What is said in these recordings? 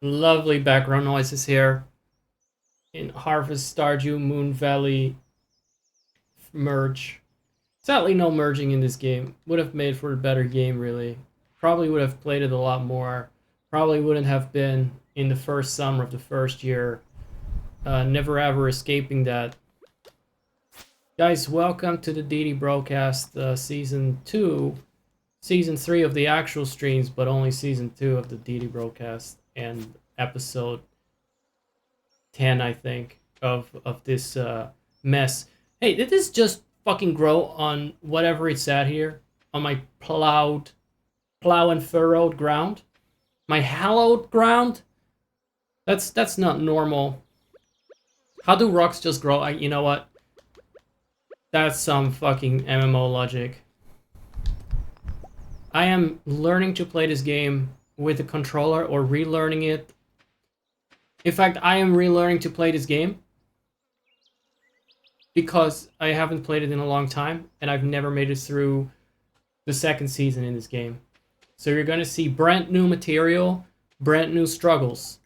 Lovely background noises here in Harvest Stardew Moon Valley merge. Sadly, no merging in this game. Would have made for a better game, really. Probably would have played it a lot more. Probably wouldn't have been in the first summer of the first year. Never ever escaping that. Guys, welcome to the Deity Brocast Season 2. Season 3 of the actual streams, but only Season 2 of the Deity Brocast. And episode 10, I think, of this mess. Hey, did this just fucking grow on whatever it's at here? On my plow and furrowed ground? My hallowed ground? That's not normal. How do rocks just grow? You know what? That's some fucking MMO logic. I am learning to play this game with a controller or relearning it. In fact, I am relearning to play this game because I haven't played it in a long time and I've never made it through the second season in this game. So you're gonna see brand new material, brand new struggles.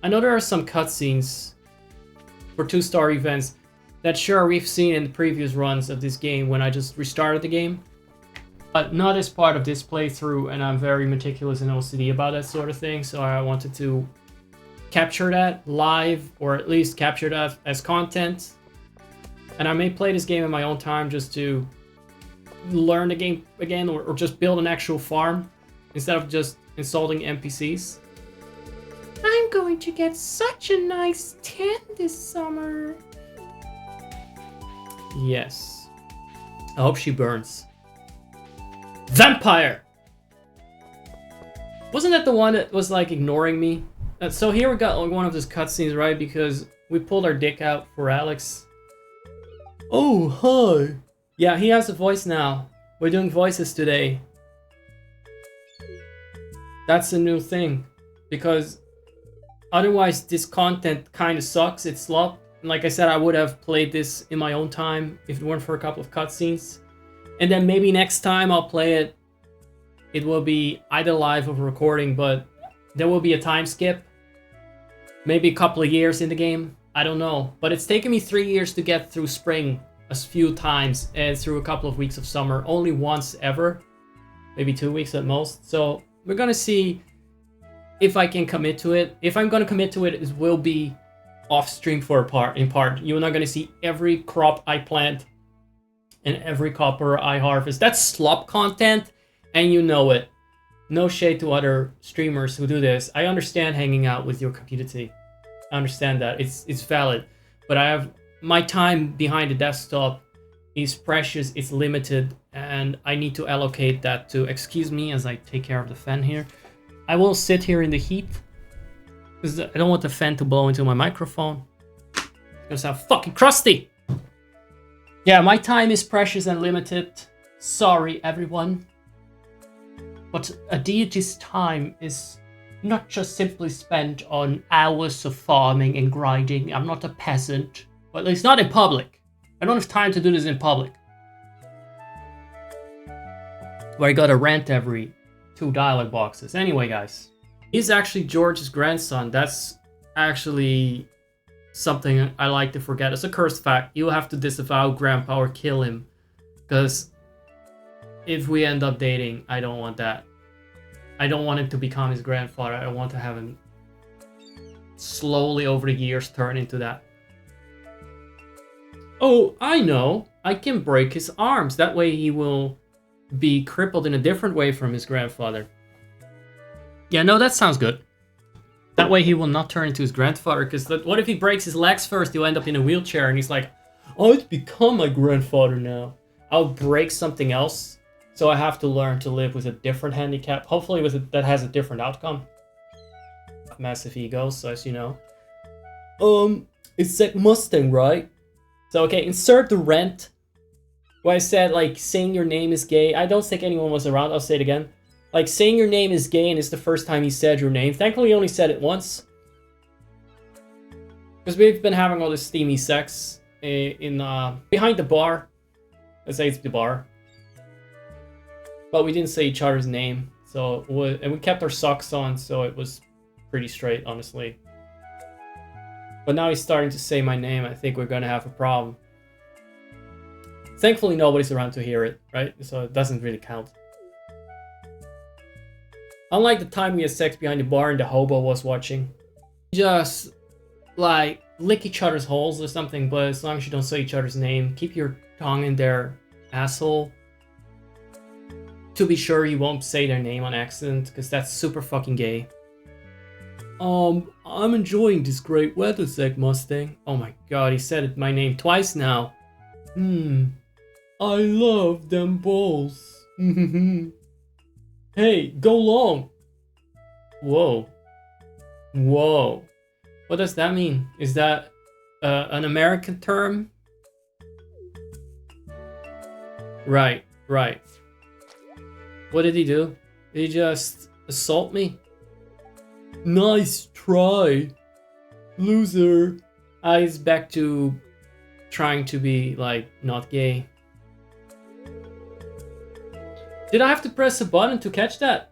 I know there are some cutscenes for 2-star events that sure we've seen in the previous runs of this game when I just restarted the game. But not as part of this playthrough, and I'm very meticulous and OCD about that sort of thing, so I wanted to capture that live, or at least capture that as content. And I may play this game in my own time just to learn the game again, or just build an actual farm instead of just insulting NPCs. I'm going to get such a nice tan this summer. Yes. I hope she burns. Vampire! Wasn't that the one that was like ignoring me? So here we got one of those cutscenes, right? Because we pulled our dick out for Alex. Oh, hi. Yeah, he has a voice now. We're doing voices today. That's a new thing. Because otherwise this content kind of sucks. It's slop. Like I said, I would have played this in my own time if it weren't for a couple of cutscenes. And then maybe next time I'll play it, it will be either live or recording, but there will be a time skip. Maybe a couple of years in the game. I don't know. But it's taken me 3 years to get through spring a few times and through a couple of weeks of summer. Only once ever. Maybe 2 weeks at most. So we're gonna see if I can commit to it. If I'm gonna commit to it, it will be off stream in part. You're not gonna see every crop I plant and every copper I harvest. That's slop content, and you know it. No shade to other streamers who do this. I understand hanging out with your community. I understand that. It's valid. But I have my time behind the desktop is precious, it's limited, and I need to allocate that to, excuse me as I take care of the fan here. I will sit here in the heat because I don't want the fan to blow into my microphone. It's gonna sound fucking crusty. Yeah, my time is precious and limited. Sorry, everyone. But a deity's time is not just simply spent on hours of farming and grinding. I'm not a peasant. Well, at least not in public. I don't have time to do this in public. Where I gotta rant every 2 dialogue boxes. Anyway, guys. He's actually George's grandson. That's actually something I like to forget. It's a cursed fact. You'll have to disavow Grandpa or kill him. Because if we end up dating, I don't want that. I don't want him to become his grandfather. I want to have him slowly over the years turn into that. Oh, I know. I can break his arms. That way he will be crippled in a different way from his grandfather. Yeah, no, that sounds good. That way he will not turn into his grandfather, because what if he breaks his legs first? He'll end up in a wheelchair and he's like, I've become my grandfather now. I'll break something else, so I have to learn to live with a different handicap. Hopefully that has a different outcome. Massive egos, so as you know. It's like Mustang, right? So okay, insert the rent. Where I said, like, saying your name is gay. I don't think anyone was around, I'll say it again. Like, saying your name is gay and it's the first time he said your name. Thankfully, he only said it once. Because we've been having all this steamy sex in behind the bar. Let's say it's the bar. but we didn't say each other's name. So and we kept our socks on, so it was pretty straight, honestly. But now he's starting to say my name. I think we're gonna have a problem. Thankfully, nobody's around to hear it, right? So it doesn't really count. Unlike the time we had sex behind the bar and the hobo was watching. Just, like, lick each other's holes or something, but as long as you don't say each other's name, keep your tongue in their asshole. To be sure you won't say their name on accident, because that's super fucking gay. I'm enjoying this great weather, Zach Mustang. Oh my god, he said my name twice now. I love them balls. Hey, go long. Whoa. Whoa. What does that mean? Is that an American term? Right. What did he do? Did he just assault me? Nice try, loser. He's back to trying to be, like, not gay. Did I have to press a button to catch that?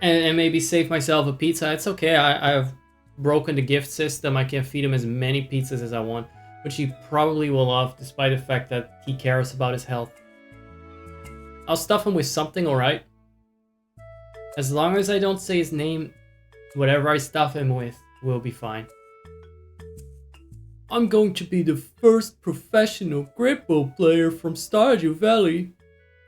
And maybe save myself a pizza? It's okay, I've broken the gift system. I can feed him as many pizzas as I want, which he probably will love, despite the fact that he cares about his health. I'll stuff him with something, alright? As long as I don't say his name, whatever I stuff him with will be fine. I'm going to be the first professional grapple player from Stardew Valley.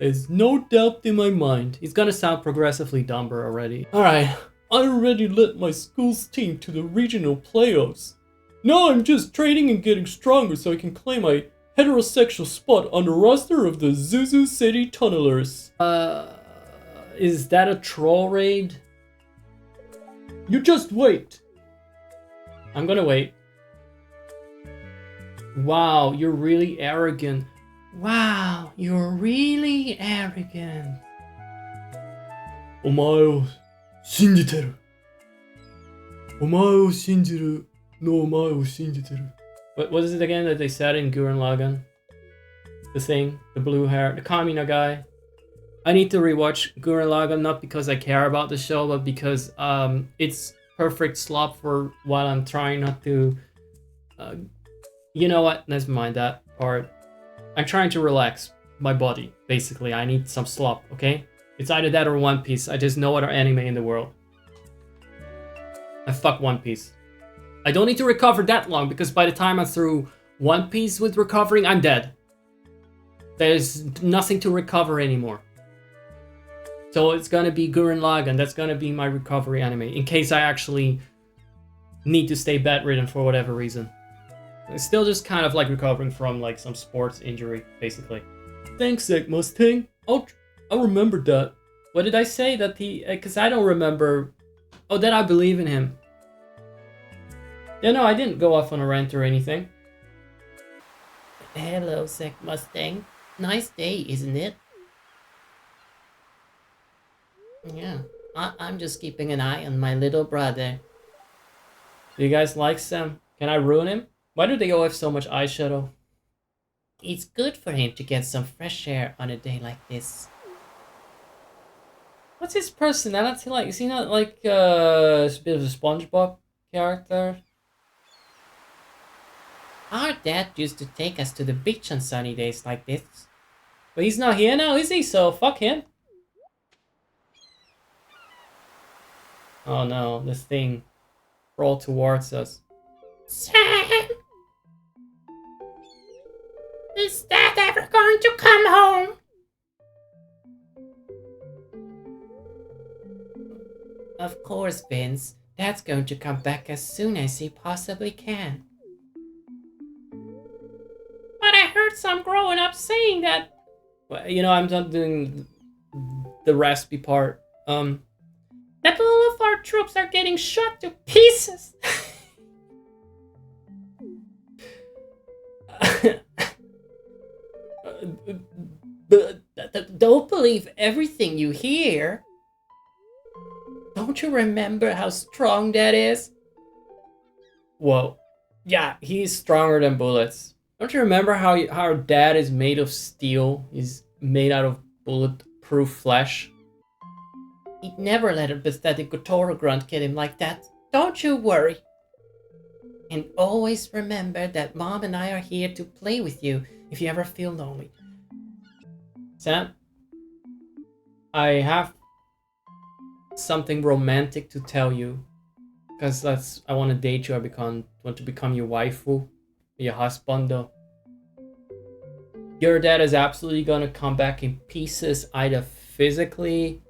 There's no doubt in my mind. He's gonna sound progressively dumber already. Alright, I already led my school's team to the regional playoffs. Now I'm just training and getting stronger so I can claim my heterosexual spot on the roster of the Zuzu City Tunnelers. Is that a troll raid? You just wait. I'm gonna wait. Wow, you're really arrogant. Wow, you're really arrogant. Omae o shinjiteru. Omae o shinjiru no omae o shinjiteru. What is it again that they said in Gurren Lagann? The thing, the blue hair, the Kamina guy. I need to rewatch Gurren Lagann, not because I care about the show, but because it's perfect slop for while I'm trying not to... you know what? Let's mind that part. I'm trying to relax my body, basically. I need some slop, okay? It's either that or One Piece. I just no other anime in the world. And fuck One Piece. I don't need to recover that long, because by the time I'm through One Piece with recovering, I'm dead. There's nothing to recover anymore. So it's gonna be Gurren Lagann. That's gonna be my recovery anime, in case I actually need to stay bedridden for whatever reason. It's still just kind of like recovering from like some sports injury, basically. Thanks, Zach Mustang. I'll remember that. What did I say? That he... Because I don't remember... Oh, that I believe in him. Yeah, no, I didn't go off on a rant or anything. Hello, Zach Mustang. Nice day, isn't it? Yeah, I'm just keeping an eye on my little brother. Do you guys like Sam? Can I ruin him? Why do they all have so much eyeshadow? It's good for him to get some fresh air on a day like this. What's his personality like? Is he not like a bit of a SpongeBob character? Our dad used to take us to the beach on sunny days like this. But he's not here now, is he? So fuck him. Oh no, this thing crawled towards us. Sam! Is Dad ever going to come home? Of course, Vince. Dad's going to come back as soon as he possibly can. But I heard some growing up saying that... Well, you know, I'm not doing the raspy part. That all of our troops are getting shot to pieces. Don't believe everything you hear. Don't you remember how strong Dad is? Whoa. Yeah, he's stronger than bullets. Don't you remember how our Dad is made of steel? He's made out of bulletproof bulletproof flesh. He'd never let a pathetic Gotoro grunt kill him like that. Don't you worry. And always remember that Mom and I are here to play with you if you ever feel lonely. Sam, I have something romantic to tell you. Because I want to date you. Want to become your waifu, your husbando. Your dad is absolutely going to come back in pieces, either physically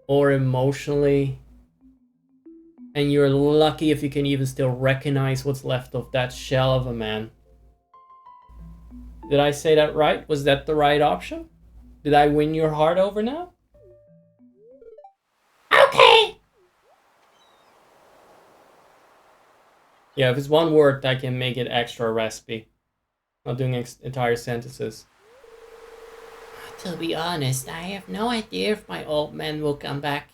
or emotionally. And you're lucky if you can even still recognize what's left of that shell of a man. Did I say that right? Was that the right option? Did I win your heart over now? Okay! Yeah, if it's one word, I can make it extra raspy. Not doing entire sentences. To be honest, I have no idea if my old man will come back.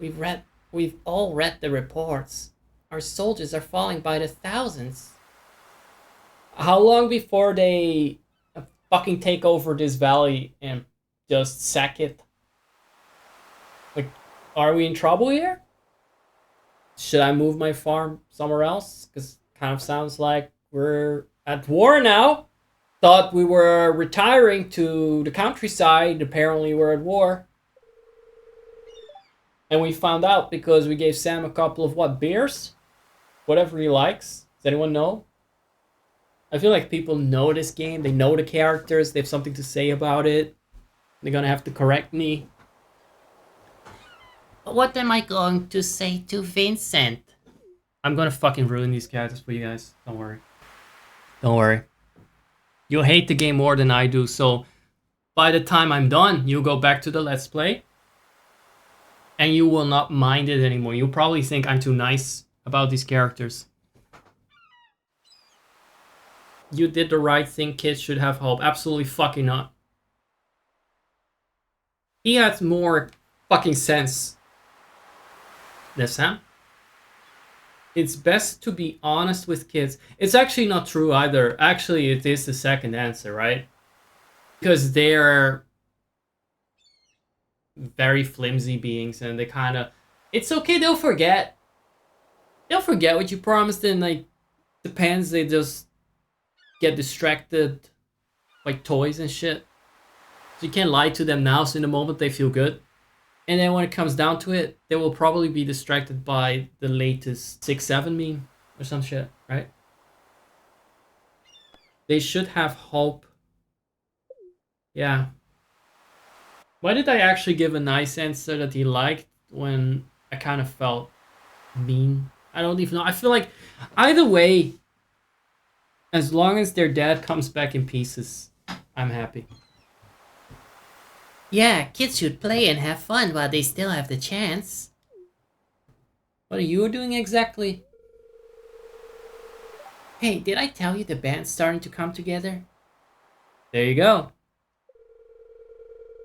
We've all read the reports. Our soldiers are falling by the thousands. How long before they fucking take over this valley and just sack it? Like, are we in trouble here? Should I move my farm somewhere else? Because it kind of sounds like we're at war now. Thought we were retiring to the countryside. Apparently we're at war. And we found out because we gave Sam a couple of beers? Whatever he likes. Does anyone know? I feel like people know this game. They know the characters. They have something to say about it. They're gonna have to correct me. What am I going to say to Vincent? I'm gonna fucking ruin these characters for you guys. Don't worry. Don't worry. You'll hate the game more than I do, so by the time I'm done, you'll go back to the Let's Play. And you will not mind it anymore. You'll probably think I'm too nice about these characters. You did the right thing, kids should have hope. Absolutely fucking not. He has more fucking sense than Sam. It's best to be honest with kids. It's actually not true either. Actually, it is the second answer, right? Because they're very flimsy beings and they kind of... It's okay, they'll forget. They'll forget what you promised and like... Depends, they just get distracted by toys and shit. So you can't lie to them now, so in the moment they feel good. And then when it comes down to it, they will probably be distracted by the latest 6-7 meme or some shit, right? They should have hope. Yeah. Why did I actually give a nice answer that he liked when I kind of felt mean? I don't even know. I feel like either way, as long as their dad comes back in pieces, I'm happy. Yeah, kids should play and have fun while they still have the chance. What are you doing exactly? Hey, did I tell you the band's starting to come together? There you go.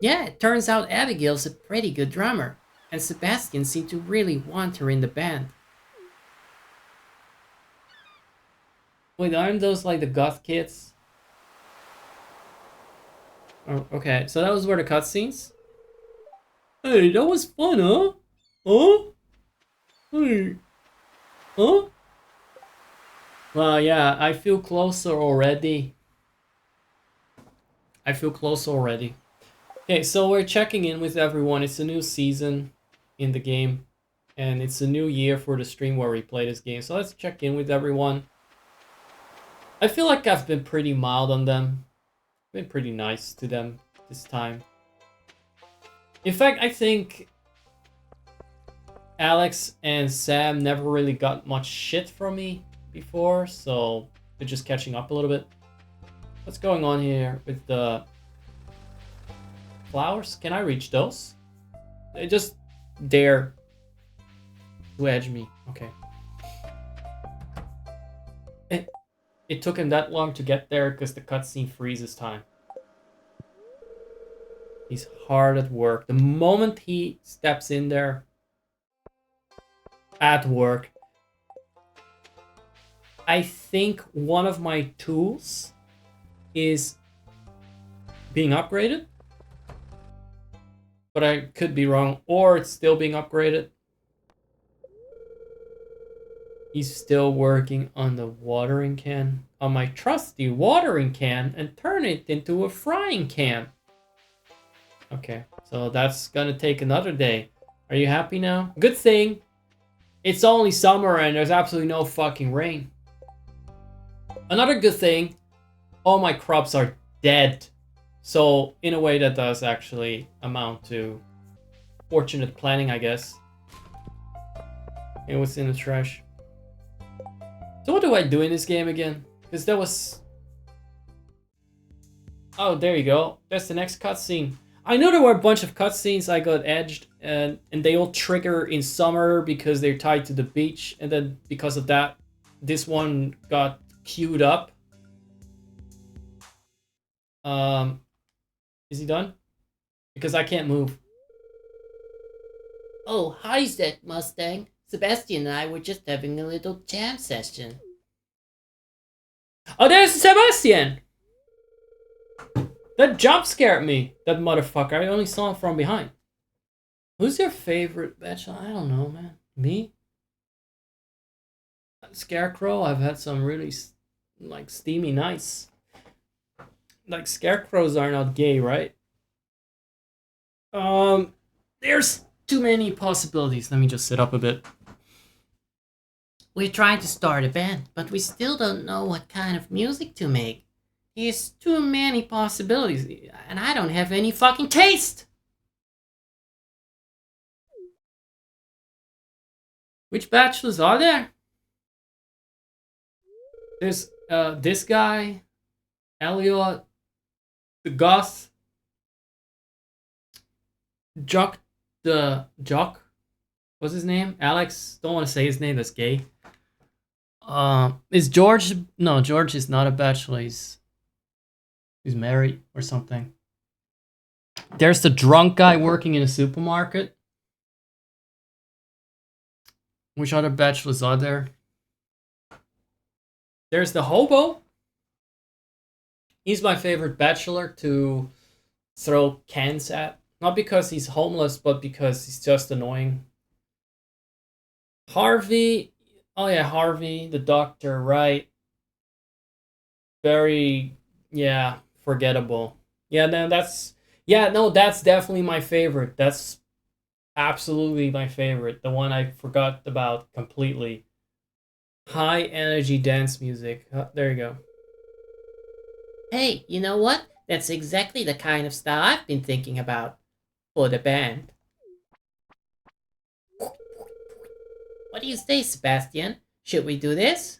Yeah, it turns out Abigail's a pretty good drummer, and Sebastian seemed to really want her in the band. Wait, aren't those like the goth kids? Oh, okay, so that was where the cutscenes? Hey, that was fun, huh? Huh? Hey. Huh? Well, yeah, I feel closer already. Okay, so we're checking in with everyone. It's a new season in the game. And it's a new year for the stream where we play this game. So let's check in with everyone. I feel like I've been pretty mild on them. Been pretty nice to them this time. In fact, I think Alex and Sam never really got much shit from me before, so they're just catching up a little bit. What's going on here with the flowers? Can I reach those? They just dare to edge me. Okay. It took him that long to get there because the cutscene freezes time. He's hard at work. The moment he steps in there at work, I think one of my tools is being upgraded. but I could be wrong. Or it's still being upgraded. He's still working on the watering can. On my trusty watering can and turn it into a frying can. Okay, so that's gonna take another day. Are you happy now? Good thing it's only summer and there's absolutely no fucking rain. Another good thing, all my crops are dead. So in a way that does actually amount to fortunate planning, I guess. And what's in the trash? So what do I do in this game again? Because that was... Oh, there you go. That's the next cutscene. I know there were a bunch of cutscenes I got edged, and they all trigger in summer because they're tied to the beach, and then because of that, this one got queued up. Is he done? Because I can't move. Oh, hi, Zach Mustang. Sebastian and I were just having a little jam session. Oh, there's Sebastian! That jump scared me, that motherfucker. I only saw him from behind. Who's your favorite bachelor? I don't know, man. Me? Scarecrow? I've had some really, like, steamy nights. Like, scarecrows are not gay, right? There's too many possibilities. Let me just sit up a bit. We're trying to start a band, but we still don't know what kind of music to make. There's too many possibilities, and I don't have any fucking taste! Which bachelors are there? There's this guy, Elliot, the Goth, Jock, what's his name? Alex. Don't want to say his name. That's gay. Is George? No, George is not a bachelor. He's married or something. There's the drunk guy working in a supermarket. Which other bachelors are there? There's the hobo. He's my favorite bachelor to throw cans at. Not because he's homeless, but because he's just annoying. Harvey. Oh yeah, Harvey, the doctor, right. Very, yeah, forgettable. Yeah, no, that's... Yeah, no, that's definitely my favorite. That's absolutely my favorite. The one I forgot about completely. High energy dance music. There you go. Hey, you know what? That's exactly the kind of style I've been thinking about for the band. What do you say, Sebastian? Should we do this?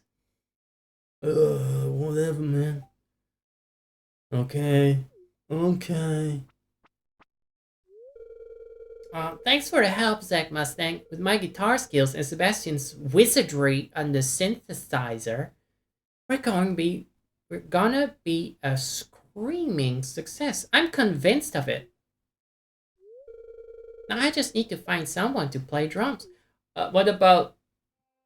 Whatever, man. Okay. Thanks for the help, Zach Mustang. With my guitar skills and Sebastian's wizardry on the synthesizer, we're gonna be a screaming success. I'm convinced of it. Now I just need to find someone to play drums. What about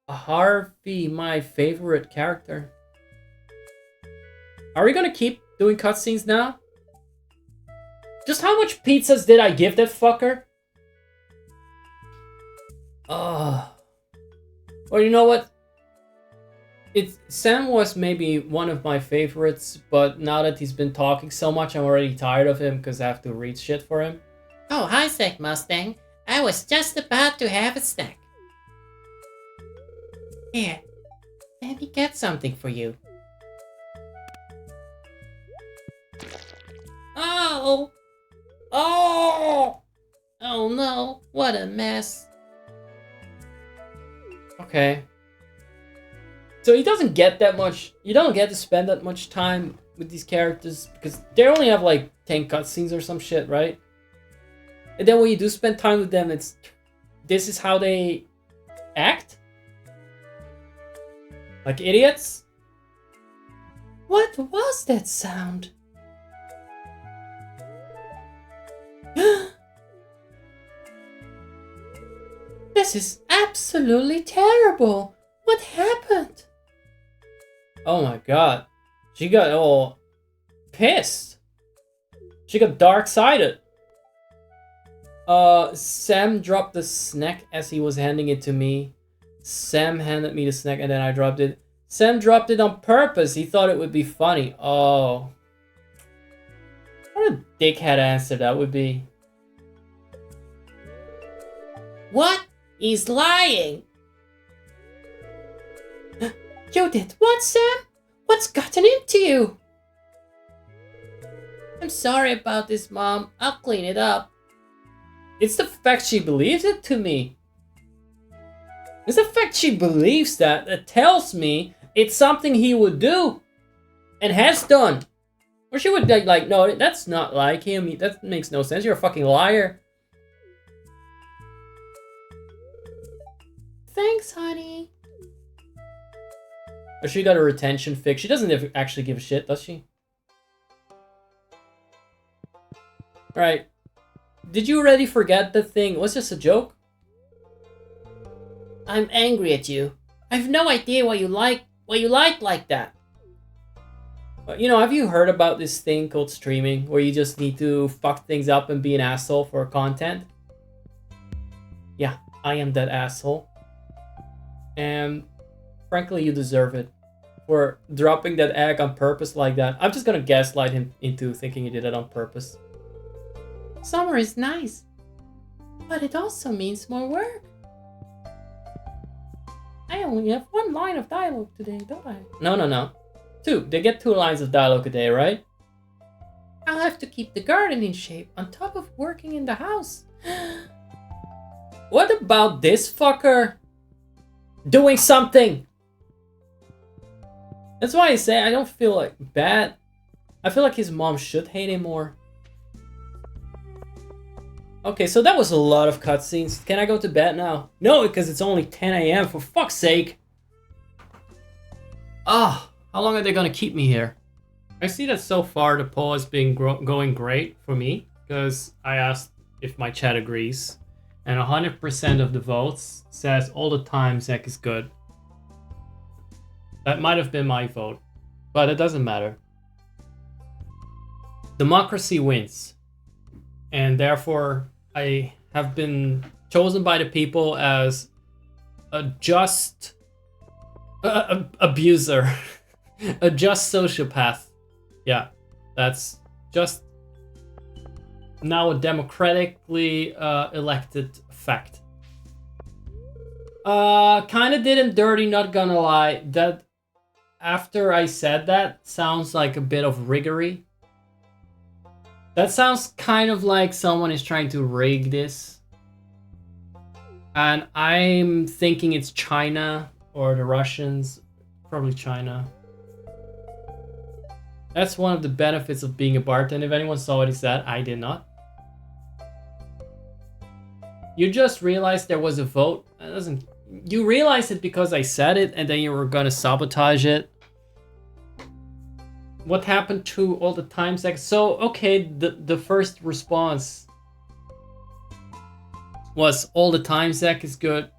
Harvey, my favorite character? Are we gonna keep doing cutscenes now? Just how much pizzas did I give that fucker? Well, you know what? Sam was maybe one of my favorites, but now that he's been talking so much, I'm already tired of him because I have to read shit for him. Oh, hi, Zach Mustang. I was just about to have a snack. Here, let me get something for you. Oh! Oh! Oh no, what a mess. Okay. So he doesn't get that much... You don't get to spend that much time with these characters because they only have like 10 cutscenes or some shit, right? And then when you do spend time with them, it's... This is how they act? Like idiots? What was that sound? This is absolutely terrible. What happened? Oh my god. She got all pissed. She got dark-sided. Sam dropped the snack as he was handing it to me. Sam handed me the snack and then I dropped it. Sam dropped it on purpose. He thought it would be funny. Oh. What a dickhead answer that would be. What? He's lying. You did what, Sam? What's gotten into you? I'm sorry about this, Mom. I'll clean it up. It's the fact she believes it to me. It's the fact she believes that tells me it's something he would do and has done. Or she would like, no, that's not like him. That makes no sense. You're a fucking liar. Thanks, honey. Or she got a retention fix. She doesn't actually give a shit, does she? Right. Did you already forget the thing? Was this a joke? I'm angry at you. I've no idea what you like that. You know, have you heard about this thing called streaming, where you just need to fuck things up and be an asshole for content? Yeah, I am that asshole. And frankly, you deserve it. For dropping that egg on purpose like that. I'm just gonna gaslight him into thinking he did it on purpose. Summer is nice, but it also means more work. I only have 1 line of dialogue today, don't I? No. 2. They get 2 lines of dialogue a day, right? I'll have to keep the garden in shape on top of working in the house. What about this fucker doing something? That's why I say I don't feel like bad. I feel like his mom should hate him more. Okay, so that was a lot of cutscenes. Can I go to bed now? No, because it's only 10 a.m. for fuck's sake. Ah, how long are they gonna keep me here? I see that so far the poll has been going great for me, because I asked if my chat agrees, and 100% of the votes says all the time Zach is good. That might have been my vote, but it doesn't matter. Democracy wins, and therefore I have been chosen by the people as a just abuser, a just sociopath. Yeah, that's just now a democratically elected fact. Kinda did him dirty, not gonna lie. That after I said that sounds like a bit of riggery. That sounds kind of like someone is trying to rig this. And I'm thinking it's China or the Russians. Probably China. That's one of the benefits of being a bartender. If anyone saw what he said, I did not. You just realized there was a vote. It doesn't. You realized it because I said it and then you were gonna sabotage it. What happened to all the time seconds? So, okay, the first response was all the time Zach is good.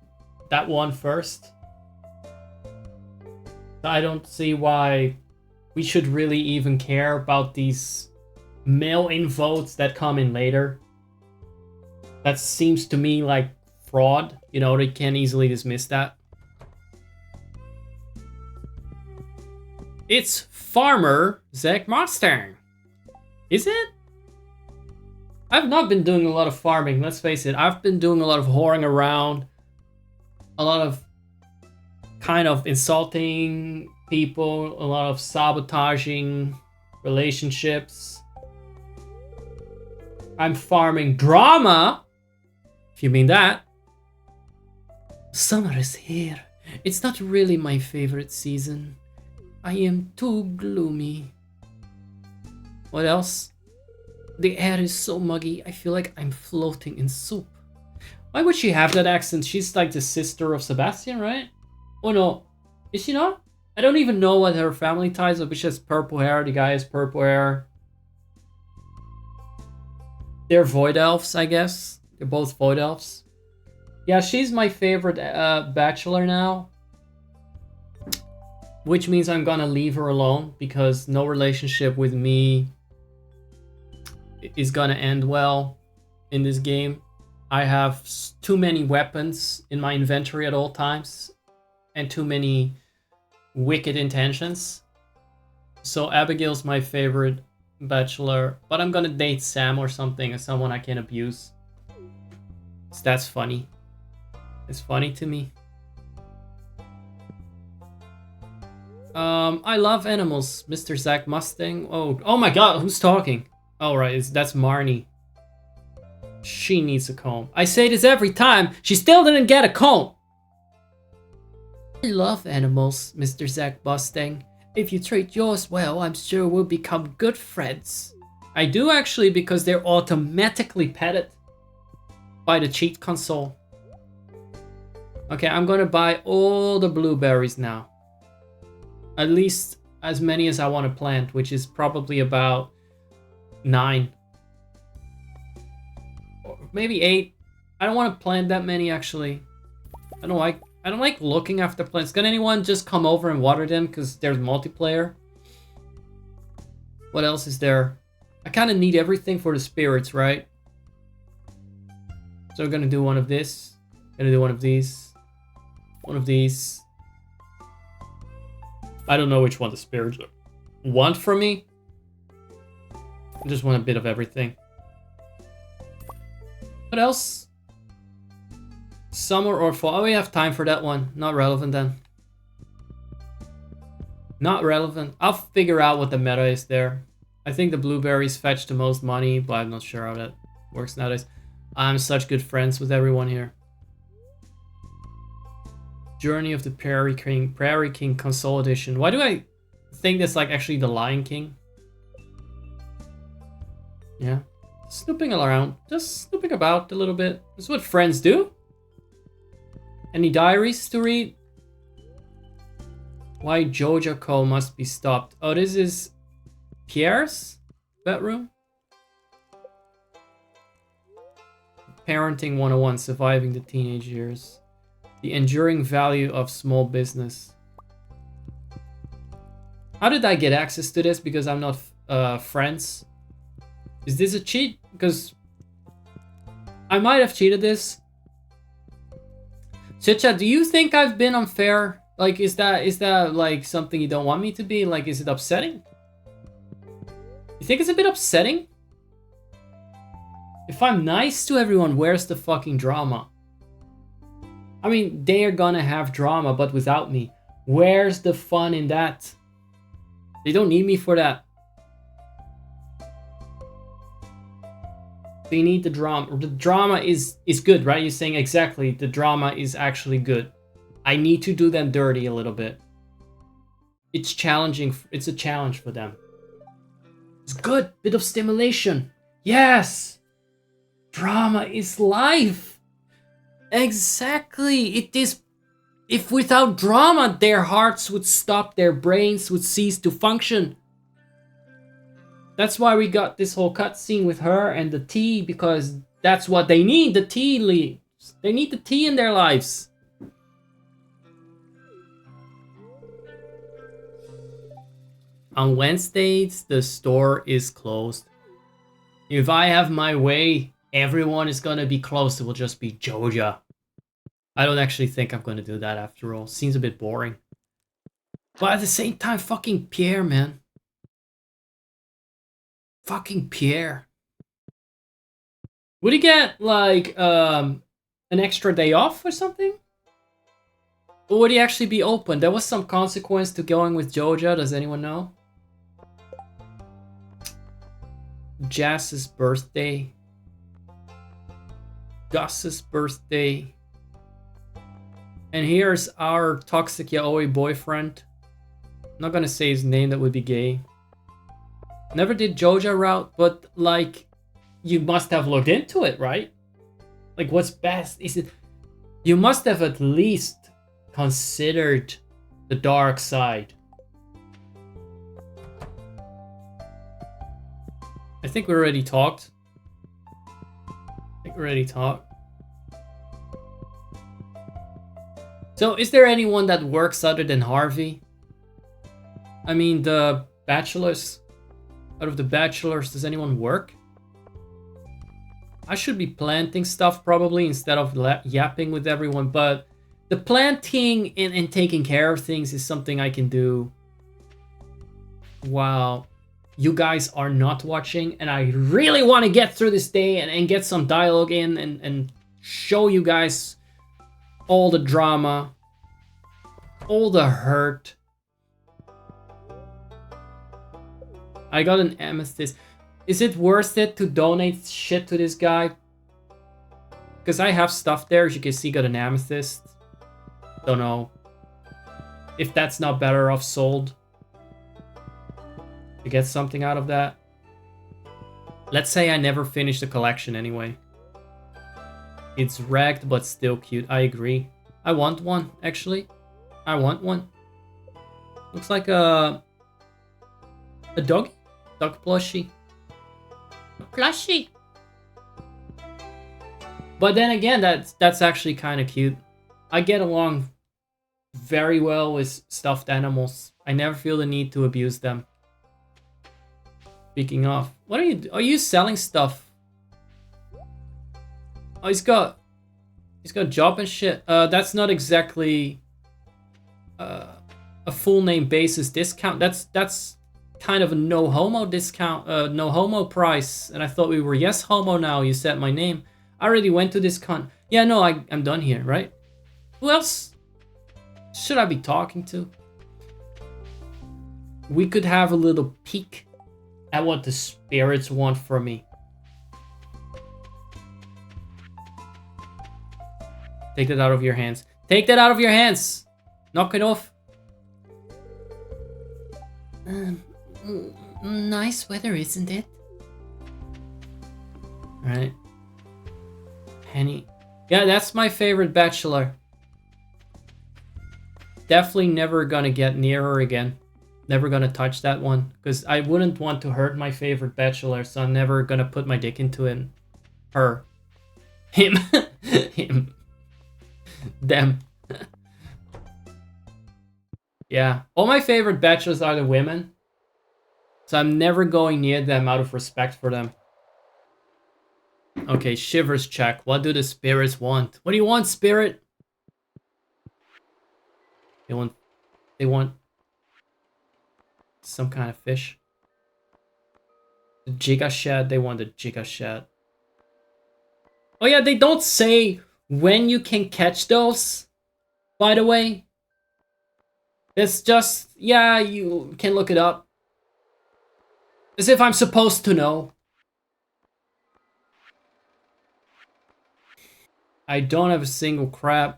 That one first. I don't see why we should really even care about these mail-in votes that come in later. That seems to me like fraud. You know, they can easily dismiss that. It's Farmer Zach Mustang. Is it? I've not been doing a lot of farming, let's face it. I've been doing a lot of whoring around. A lot of kind of insulting people. A lot of sabotaging relationships. I'm farming drama, if you mean that. Summer is here. It's not really my favorite season. I am too gloomy. What else? The air is so muggy, I feel like I'm floating in soup. Why would she have that accent? She's like the sister of Sebastian, right? Oh no, is she not? I don't even know what her family ties are, but she has purple hair, the guy has purple hair. They're void elves, I guess. They're both void elves. Yeah, she's my favorite bachelor now. Which means I'm gonna leave her alone because no relationship with me is gonna end well in this game. I have too many weapons in my inventory at all times and too many wicked intentions. So Abigail's my favorite bachelor, but I'm gonna date Sam or something, as someone I can abuse. So that's funny. It's funny to me. I love animals, Mr. Zach Mustang. Oh my god, who's talking? Oh right, that's Marnie. She needs a comb. I say this every time. She still didn't get a comb. I love animals, Mr. Zach Mustang. If you treat yours well, I'm sure we'll become good friends. I do actually, because they're automatically petted by the cheat console. Okay, I'm gonna buy all the blueberries now. At least as many as I want to plant, which is probably about 9. Or maybe 8. I don't want to plant that many actually. I don't like looking after plants. Can anyone just come over and water them? Because there's multiplayer. What else is there? I kind of need everything for the spirits, right? So we're gonna do one of this. Gonna do one of these. One of these. I don't know which one the spirits want from me. I just want a bit of everything. What else? Summer or fall? Oh, we have time for that one. Not relevant then. Not relevant. I'll figure out what the meta is there. I think the blueberries fetch the most money, but I'm not sure how that works nowadays. I'm such good friends with everyone here. Journey of the Prairie King console edition. Why do I think that's like actually the Lion King? Yeah. Snooping around. Just snooping about a little bit. That's what friends do. Any diaries to read? Why Joja call must be stopped. Oh, this is Pierre's bedroom? Parenting 101, surviving the teenage years. The enduring value of small business. How did I get access to this? Because I'm not friends. Is this a cheat? Because I might have cheated this. Chicha, do you think I've been unfair? Like, is that like something you don't want me to be? Like, is it upsetting? You think it's a bit upsetting? If I'm nice to everyone, where's the fucking drama? I mean, they're gonna have drama, but without me. Where's the fun in that? They don't need me for that. They need the drama. The drama is good, right? You're saying exactly. The drama is actually good. I need to do them dirty a little bit. It's challenging. It's a challenge for them. It's good. Bit of stimulation. Yes! Drama is life. Exactly. It is. If without drama, their hearts would stop, their brains would cease to function. That's why we got this whole cutscene with her and the tea, because that's what they need, the tea leaves. They need the tea in their lives. On Wednesdays, the store is closed. If I have my way, everyone is gonna be closed. It will just be Joja. I don't actually think I'm gonna do that after all. Seems a bit boring. But at the same time, fucking Pierre, man. Fucking Pierre. Would he get, like, an extra day off or something? Or would he actually be open? There was some consequence to going with Joja, does anyone know? Jazz's birthday. Gus's birthday. And here's our toxic yaoi boyfriend. I'm not gonna say his name, that would be gay. Never did Joja route, but like, you must have looked into it, right? Like, what's best? Is it? You must have at least considered the dark side. I think we already talked. So, is there anyone that works other than Harvey? I mean, the bachelors. Out of the bachelors, does anyone work? I should be planting stuff probably instead of yapping with everyone, but the planting and taking care of things is something I can do while you guys are not watching, and I really want to get through this day and get some dialogue in and show you guys all the drama, all the hurt. I got an amethyst. Is it worth it to donate shit to this guy? Because I have stuff there, as you can see, got an amethyst. Don't know if that's not better off sold to get something out of that. Let's say I never finish the collection anyway. It's wrecked, but still cute. I agree. I want one, actually. I want one. Looks like a dog? Dog plushie. Plushie. But then again, that's actually kind of cute. I get along very well with stuffed animals. I never feel the need to abuse them. Speaking of, what are you selling stuff? Oh, he's got job and shit. That's not exactly a full name basis discount. That's kind of a no homo discount, no homo price. And I thought we were yes homo now. You said my name. I already went to this con. Yeah, no, I'm done here, right? Who else should I be talking to? We could have a little peek at what the spirits want from me. Take that out of your hands. Take that out of your hands! Knock it off. Nice weather, isn't it? Right. Penny. Yeah, that's my favorite bachelor. Definitely never gonna get near her again. Never gonna touch that one. Because I wouldn't want to hurt my favorite bachelor, so I'm never gonna put my dick into him. Her. Him. Him. Them. Yeah. All my favorite bachelors are the women. So I'm never going near them out of respect for them. Okay, shivers check. What do the spirits want? What do you want, spirit? They want some kind of fish. The Giga Shad, they want the Giga Shad. Oh yeah, they don't say when you can catch those, by the way. It's just, yeah, you can look it up. As if I'm supposed to know. I don't have a single crab.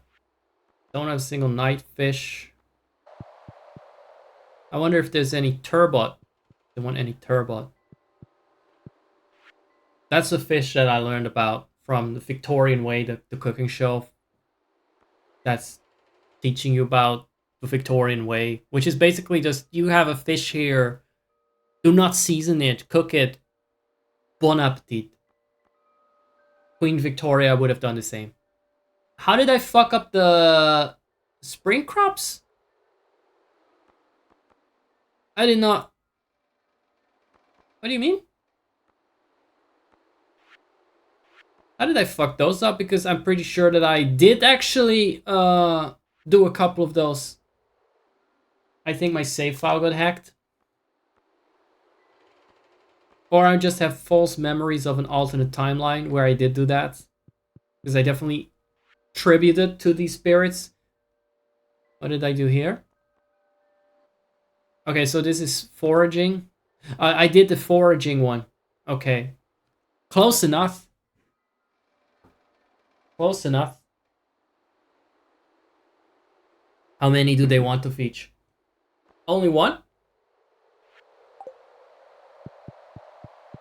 Don't have a single night fish. I wonder if there's any turbot. They want any turbot. That's a fish that I learned about from the Victorian Way, the cooking show. That's teaching you about the Victorian Way, which is basically just, you have a fish here, do not season it, cook it, bon appetit. Queen Victoria would have done the same. How did I fuck up the spring crops? I did not. What do you mean? How did I fuck those up? Because I'm pretty sure that I did actually do a couple of those. I think my save file got hacked. Or I just have false memories of an alternate timeline where I did do that. Because I definitely tributed to these spirits. What did I do here? Okay, so this is foraging. I did the foraging one. Okay. Close enough. Close enough. How many do they want to feed? Only one?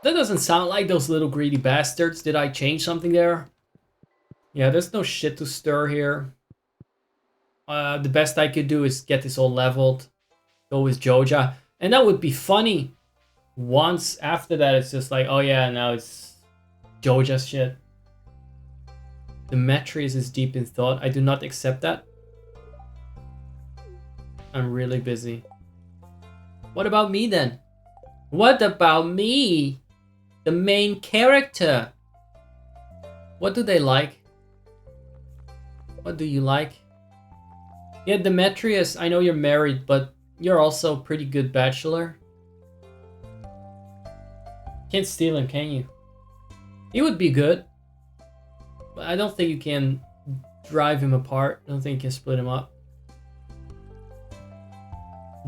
That doesn't sound like those little greedy bastards. Did I change something there? Yeah, there's no shit to stir here. The best I could do is get this all leveled. Go with Joja. And that would be funny. Once after that, it's just like, oh yeah, now it's Joja's shit. Demetrius is deep in thought. I do not accept that. I'm really busy. What about me then? What about me? The main character. What do they like? What do you like? Yeah, Demetrius, I know you're married, but you're also a pretty good bachelor. Can't steal him, can you? He would be good. But I don't think you can drive him apart. I don't think you can split him up.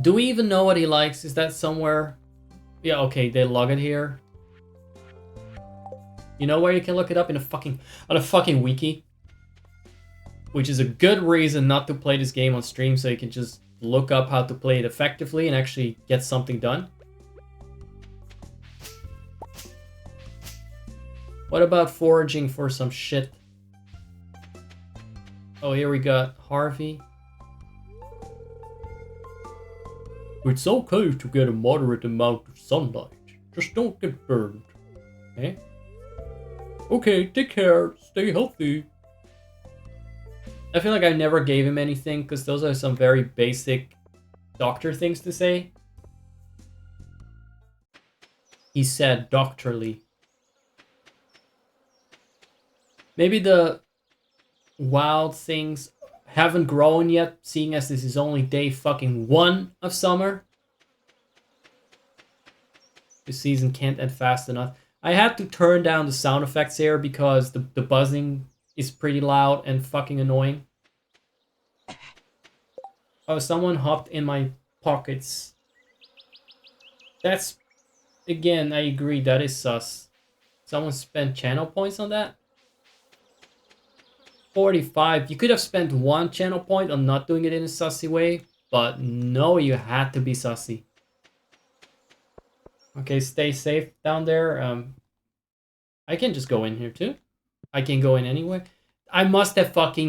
Do we even know what he likes? Is that somewhere? Yeah, okay, they log it here. You know where you can look it up? On a fucking wiki. Which is a good reason not to play this game on stream, so you can just look up how to play it effectively and actually get something done. What about foraging for some shit? Oh, here we got Harvey. It's okay to get a moderate amount of sunlight. Just don't get burned. Okay? Okay, take care. Stay healthy. I feel like I never gave him anything, because those are some very basic doctor things to say. He said doctorly. Maybe the wild things haven't grown yet, seeing as this is only day fucking 1 of summer. The season can't end fast enough. I had to turn down the sound effects here because the buzzing is pretty loud and fucking annoying. Oh, someone hopped in my pockets. That's, again, I agree, that is sus. Someone spent channel points on that? 45. You could have spent 1 channel point on not doing it in a sussy way, but no, you had to be sussy. Okay, stay safe down there. I can just go in here too. I can go in anyway. I must have fucked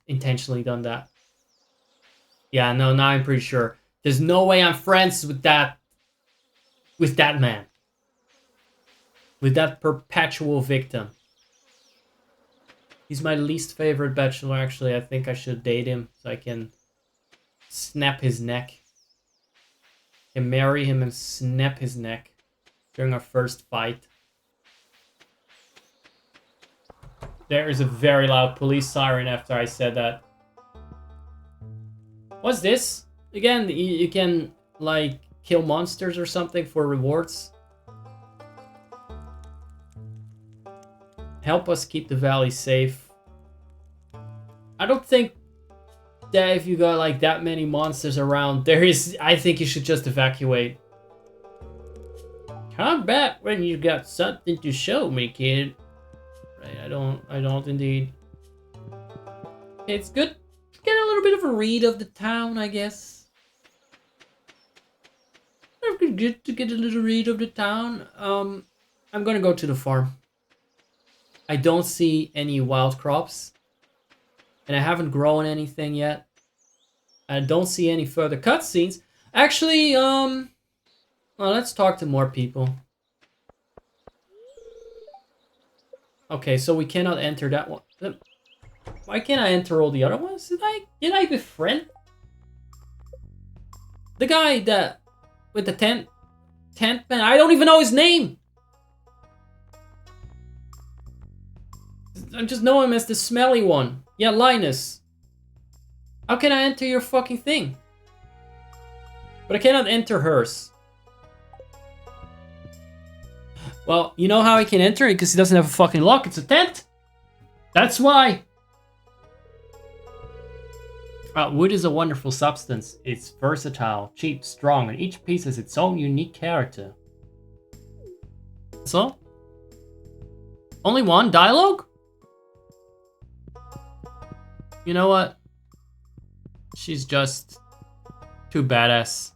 intentionally done that. Yeah, no, now I'm pretty sure. There's no way I'm friends with that man. With that perpetual victim. He's my least favorite bachelor, actually. I think I should date him so I can snap his neck. And marry him and snap his neck during our first fight. There is a very loud police siren after I said that. What's this? Again, you can, like, kill monsters or something for rewards. Help us keep the valley safe. I don't think that if you got, like, that many monsters around, I think you should just evacuate. Come back when you got something to show me, kid. Right, I don't indeed. Okay, it's good. Get a little bit of a read of the town, I guess. It's good to get a little read of the town. I'm gonna go to the farm. I don't see any wild crops. And I haven't grown anything yet. I don't see any further cutscenes. Actually, well, let's talk to more people. Okay, so we cannot enter that one. Why can't I enter all the other ones? Did I befriend the guy that with the tent man? I don't even know his name. I just know him as the smelly one. Yeah, Linus. How can I enter your fucking thing? But I cannot enter hers. Well, you know how I can enter it? Because he doesn't have a fucking lock. It's a tent. That's why. Wood is a wonderful substance. It's versatile, cheap, strong, and each piece has its own unique character. So? Only one dialogue? You know what? She's just too badass.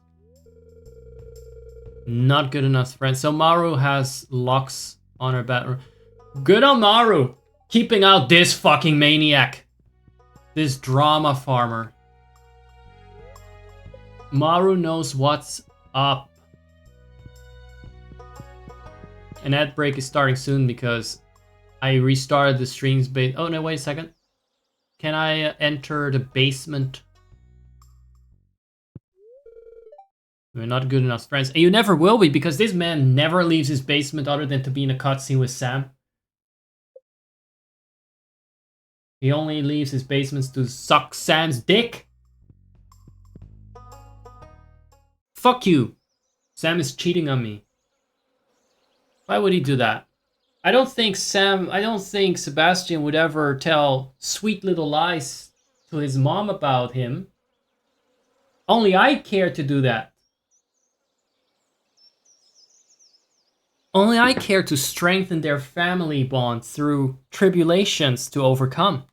Not good enough friend. So Maru has locks on her bedroom. Good on Maru. Keeping out this fucking maniac. This drama farmer. Maru knows what's up. An ad break is starting soon because I restarted the streams. Oh no, wait a second. Can I enter the basement? We're not good enough friends. And you never will be because this man never leaves his basement other than to be in a cutscene with Sam. He only leaves his basements to suck Sam's dick? Fuck you. Sam is cheating on me. Why would he do that? I don't think Sebastian would ever tell sweet little lies to his mom about him. Only I care to do that. Only I care to strengthen their family bond through tribulations to overcome.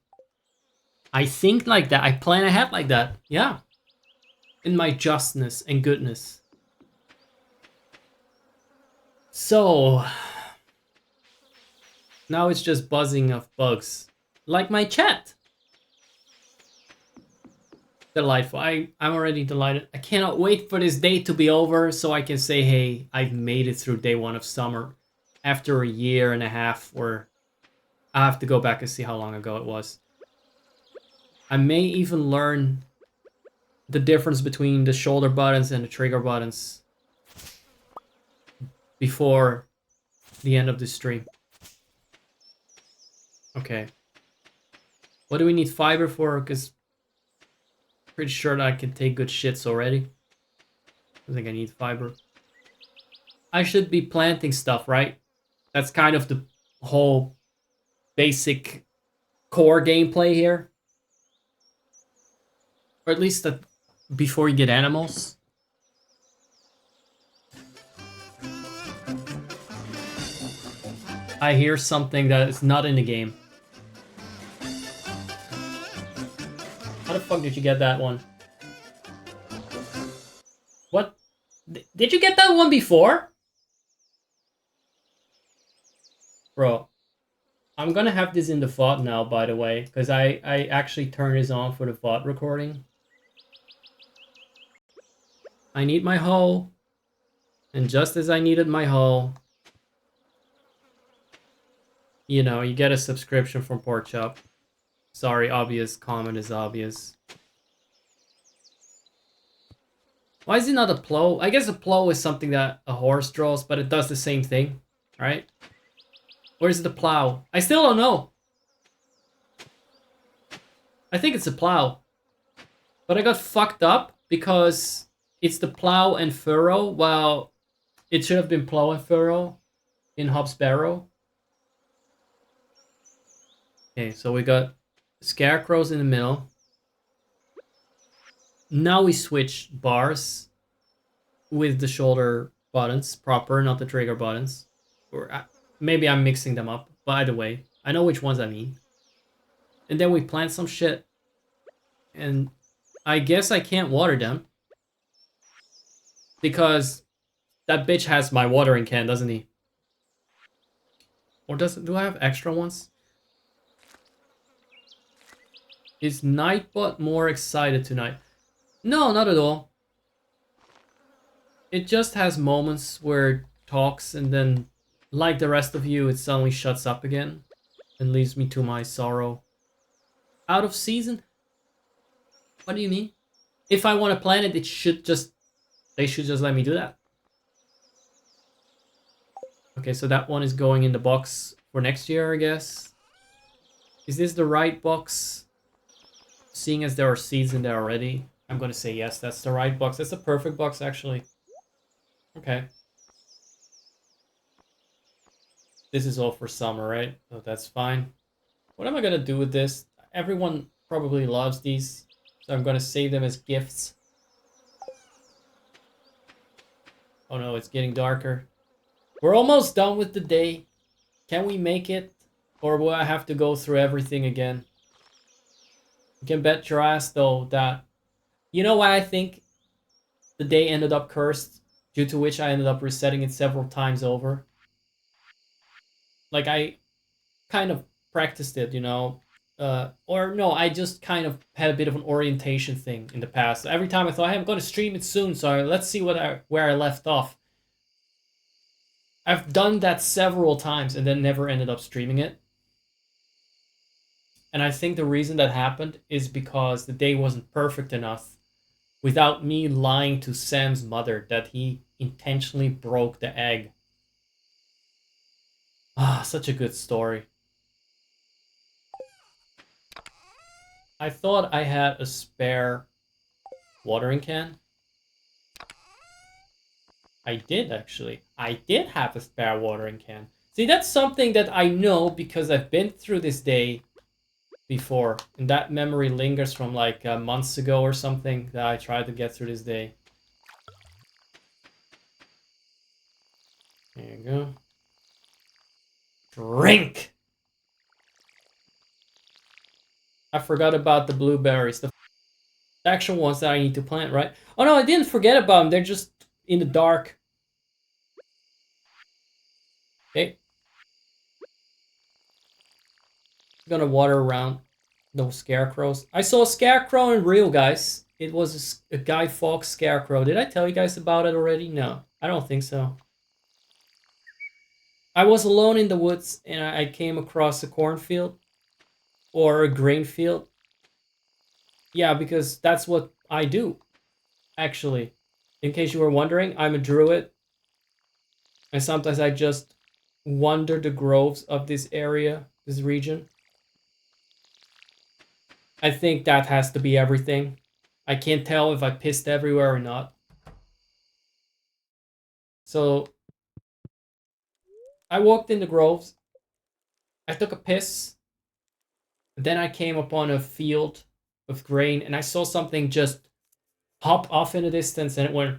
I think like that. I plan ahead like that. Yeah. In my justness and goodness. So, now it's just buzzing of bugs. Like my chat. Delightful. I'm already delighted. I cannot wait for this day to be over so I can say, hey, I've made it through day 1 of summer. After a year and a half, or I have to go back and see how long ago it was. I may even learn the difference between the shoulder buttons and the trigger buttons before the end of the stream. Okay. What do we need fiber for? Because pretty sure that I can take good shits already. I think I need fiber. I should be planting stuff, right? That's kind of the whole basic core gameplay here. Or at least that before you get animals. I hear something that is not in the game. How the fuck did you get that one? What? Did you get that one before? Bro, I'm gonna have this in the VOD now, by the way, because I actually turned this on for the VOD recording. I need my hoe, and just as I needed my hoe, you know, you get a subscription from Porkchop. Sorry, obvious comment is obvious. Why is it not a plow? I guess a plow is something that a horse draws, but it does the same thing, right? Or is it a plow? I still don't know. I think it's a plow. But I got fucked up because it's the plow and furrow, while it should have been plow and furrow in Hobbs Barrow. Okay, so we got scarecrows in the middle. Now we switch bars with the shoulder buttons proper, not the trigger buttons. Or maybe I'm mixing them up. By the way, I know which ones I mean. And then we plant some shit. And I guess I can't water them. Because that bitch has my watering can, doesn't he? Or do I have extra ones? Is Nightbot more excited tonight? No, not at all. It just has moments where it talks and then, like the rest of you, it suddenly shuts up again and leaves me to my sorrow. Out of season? What do you mean? If I want to plan it, they should just let me do that. Okay, so that one is going in the box for next year, I guess. Is this the right box? Seeing as there are seeds in there already, I'm gonna say yes, that's the right box. That's the perfect box, actually. Okay. This is all for summer, right? So that's fine. What am I gonna do with this? Everyone probably loves these, so I'm gonna save them as gifts. Oh no, it's getting darker. We're almost done with the day. Can we make it? Or will I have to go through everything again? You can bet your ass, though, that... You know why I think the day ended up cursed? Due to which I ended up resetting it several times over. Like, I kind of practiced it, you know? Or no, I just kind of had a bit of an orientation thing in the past. Every time I thought, hey, I'm going to stream it soon, so let's see where I left off. I've done that several times and then never ended up streaming it. And I think the reason that happened is because the day wasn't perfect enough without me lying to Sam's mother that he intentionally broke the egg. Ah, such a good story. I thought I had a spare watering can. I did, actually. I did have a spare watering can. See, that's something that I know because I've been through this day before. And that memory lingers from like months ago or something that I tried to get through this day. There you go. Drink! I forgot about the blueberries. The actual ones that I need to plant, right? Oh no, I didn't forget about them. They're just in the dark. Okay. I'm gonna water around those scarecrows. I saw a scarecrow in real, guys. It was a Guy Fawkes scarecrow. Did I tell you guys about it already? No, I don't think so. I was alone in the woods and I came across a cornfield or a grain field. Yeah, because that's what I do, actually. In case you were wondering, I'm a druid. And sometimes I just wander the groves of this area, this region. I think that has to be everything. I can't tell if I pissed everywhere or not. So I walked in the groves. I took a piss. Then I came upon a field of grain and I saw something just hop off in the distance and it went.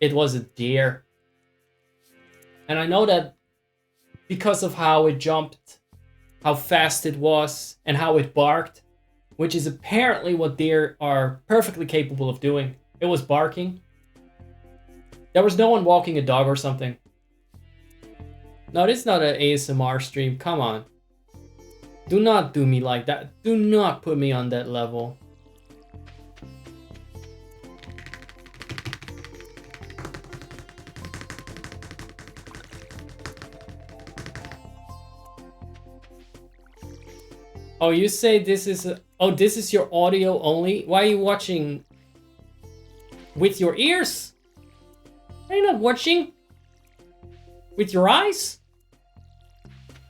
It was a deer. And I know that because of how it jumped, how fast it was, and how it barked, which is apparently what deer are perfectly capable of doing. It was barking. There was no one walking a dog or something. No, this is not an ASMR stream. Come on. Do not do me like that. Do not put me on that level. Oh, you say this is this is your audio only? Why are you watching with your ears? Are you not watching with your eyes?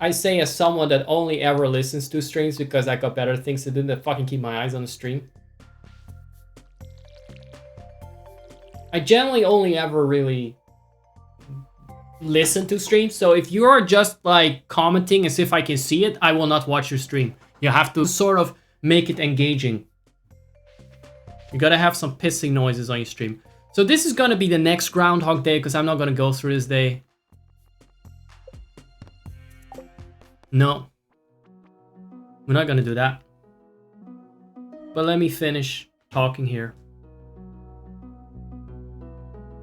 I say as someone that only ever listens to streams because I got better things to do than fucking keep my eyes on the stream. I generally only ever really listen to streams, so if you're just like commenting as if I can see it, I will not watch your stream. You have to sort of make it engaging. You gotta have some pissing noises on your stream. So this is gonna be the next Groundhog Day because I'm not gonna go through this day. No. We're not gonna do that. But let me finish talking here.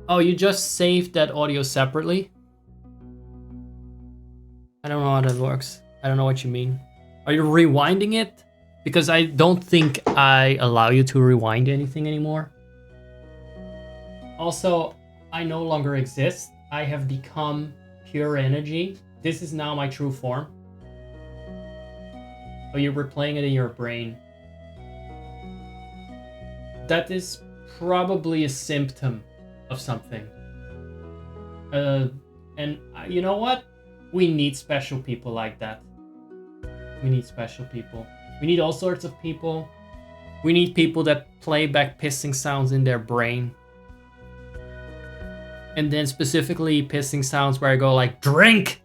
Oh, you just saved that audio separately? I don't know how that works. I don't know what you mean. Are you rewinding it? Because I don't think I allow you to rewind anything anymore. Also, I no longer exist. I have become pure energy. This is now my true form. Oh, you're replaying it in your brain. That is probably a symptom of something. And you know what? We need special people like that. We need special people. We need all sorts of people. We need people that play back pissing sounds in their brain. And then specifically pissing sounds where I go like, drink!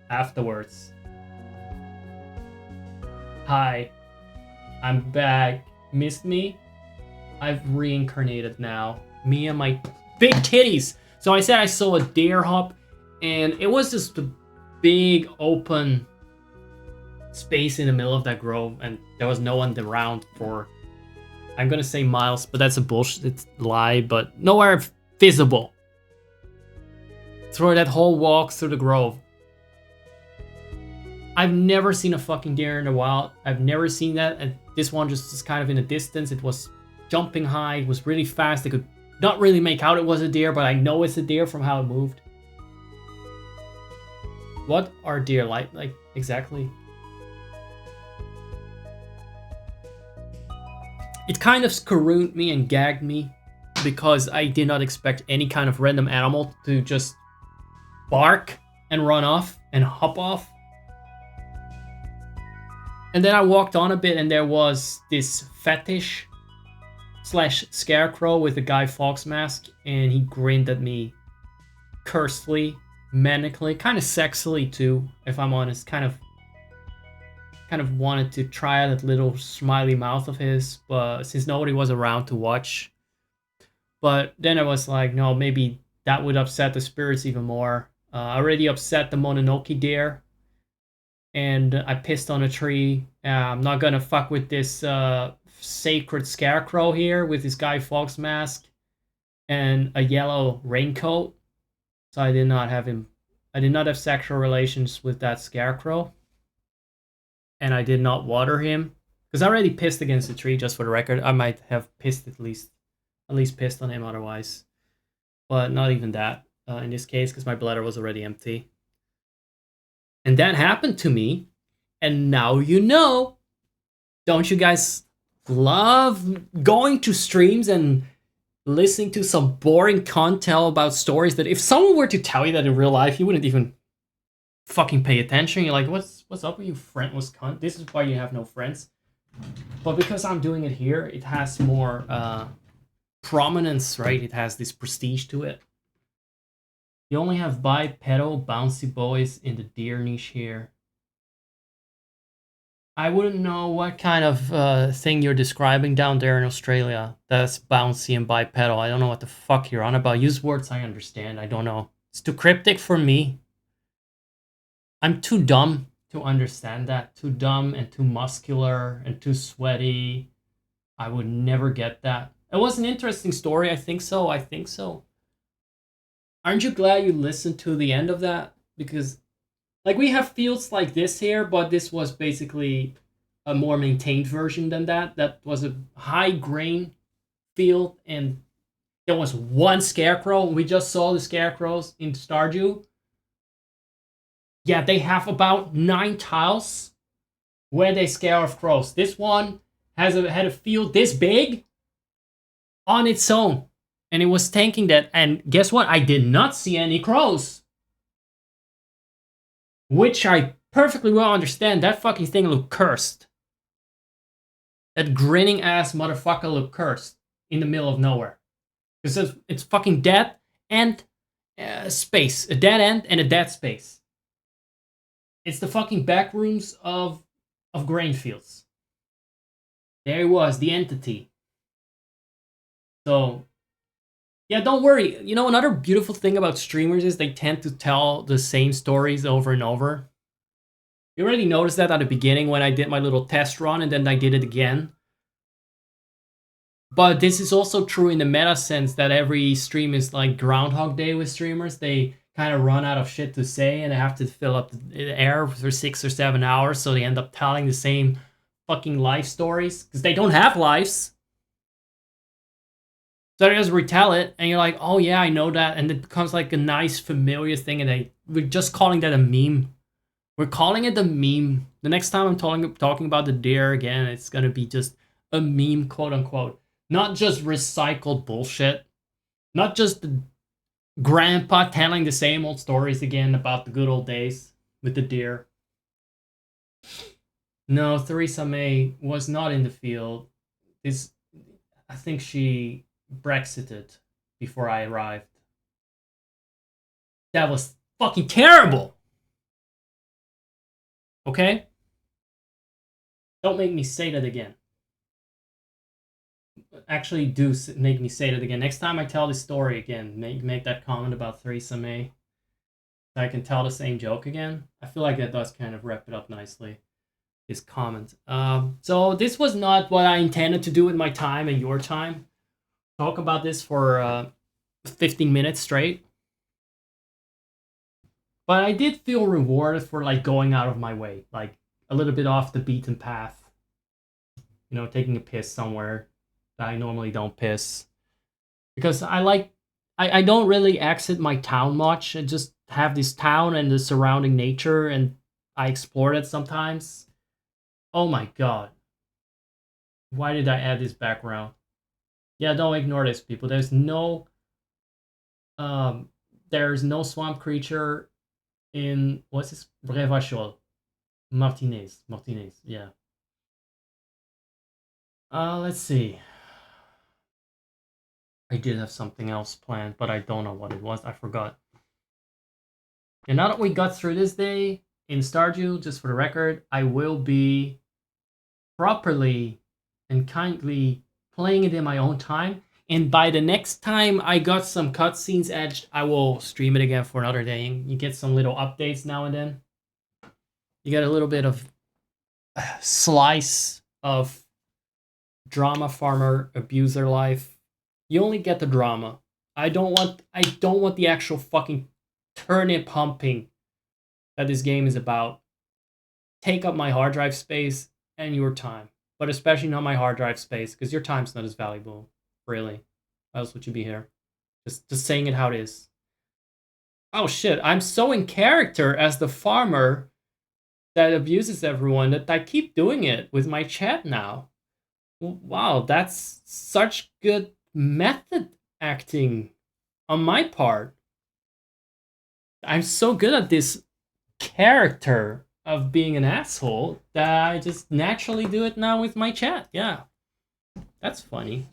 Afterwards. Hi. I'm back. Missed me? I've reincarnated now. Me and my big titties! So I said I saw a deer hop, and it was just a big open space in the middle of that grove, and there was no one around for, I'm gonna say miles, but that's a bullshit lie, but nowhere visible through that whole walk through the grove. I've never seen a fucking deer in the wild. I've never seen that, and this one just kind of in the distance. It was jumping high, it was really fast. I could not really make out it was a deer, but I know it's a deer from how it moved. What are deer like exactly? It kind of screwed me and gagged me because I did not expect any kind of random animal to just bark and run off and hop off. And then I walked on a bit, and there was this fetish slash scarecrow with a Guy Fawkes mask, and he grinned at me cursedly, manically, kind of sexily too, if I'm honest. Kind of wanted to try out that little smiley mouth of his, but since nobody was around to watch. But then I was like, no, maybe that would upset the spirits even more. I already upset the Mononoke deer, and I pissed on a tree. I'm not gonna fuck with this sacred scarecrow here with his Guy Fawkes mask and a yellow raincoat. So I did not have sexual relations with that scarecrow. And I did not water him. Because I already pissed against the tree, just for the record. I might have pissed at least pissed on him otherwise. But not even that in this case, because my bladder was already empty. And that happened to me. And now you know. Don't you guys love going to streams and listening to some boring content about stories that if someone were to tell you that in real life, you wouldn't even fucking pay attention? You're like, what's up with you, friendless cunt? This is why you have no friends. But because I'm doing it here, it has more prominence, right? It has this prestige to it. You only have bipedal bouncy boys in the deer niche here. I wouldn't know what kind of thing you're describing down there in Australia that's bouncy and bipedal. I don't know what the fuck you're on about. Use words I understand. I don't know. It's too cryptic for me. I'm too dumb to understand that. Too dumb and too muscular and too sweaty. I would never get that. It was an interesting story. I think so. Aren't you glad you listened to the end of that? Because, like, we have fields like this here, but this was basically a more maintained version than that. That was a high grain field, and there was one scarecrow. We just saw the scarecrows in Stardew. Yeah, they have about 9 tiles where they scare off crows. This one had a field this big on its own, and it was tanking that. And guess what? I did not see any crows, which I perfectly well understand. That fucking thing looked cursed. That grinning ass motherfucker looked cursed in the middle of nowhere, because it's fucking dead and space, a dead end and a dead space. It's the fucking back rooms of grain fields. There it was, the entity. So, yeah, don't worry. You know, another beautiful thing about streamers is they tend to tell the same stories over and over. You already noticed that at the beginning when I did my little test run, and then I did it again. But this is also true in the meta sense that every stream is like Groundhog Day with streamers. They kind of run out of shit to say, and they have to fill up the air for 6 or 7 hours, so they end up telling the same fucking life stories, because they don't have lives. So they just retell it, and you're like, oh yeah, I know that, and it becomes like a nice familiar thing, and we're just calling that a meme. We're calling it a meme. The next time I'm talking about the deer again, it's gonna be just a meme, quote unquote. Not just recycled bullshit. Not just the grandpa telling the same old stories again about the good old days with the deer. No, Theresa May was not in the field. I think she Brexited before I arrived. That was fucking terrible. Okay? Don't make me say that again. Actually, do make me say that again. Next time I tell this story again, make that comment about Theresa May. So I can tell the same joke again. I feel like that does kind of wrap it up nicely. His comment. So this was not what I intended to do with my time and your time. Talk about this for 15 minutes straight. But I did feel rewarded for like going out of my way, like a little bit off the beaten path. You know, taking a piss somewhere that I normally don't piss. Because I don't really exit my town much. I just have this town and the surrounding nature, and I explore it sometimes. Oh my god. Why did I add this background? Yeah, don't ignore this, people. There's no swamp creature in, what's this? Brevachol. Martinez, yeah. Let's see. I did have something else planned, but I don't know what it was. I forgot. And now that we got through this day in Stardew, just for the record, I will be properly and kindly playing it in my own time. And by the next time I got some cutscenes edged, I will stream it again for another day. And you get some little updates now and then. You get a little bit of slice of drama farmer abuser life. You only get the drama. I don't want the actual fucking turnip humping that this game is about. Take up my hard drive space and your time. But especially not my hard drive space, because your time's not as valuable. Really. Why else would you be here? Just saying it how it is. Oh shit, I'm so in character as the farmer that abuses everyone that I keep doing it with my chat now. Wow, that's such good method acting on my part. I'm so good at this character of being an asshole that I just naturally do it now with my chat. Yeah, that's funny.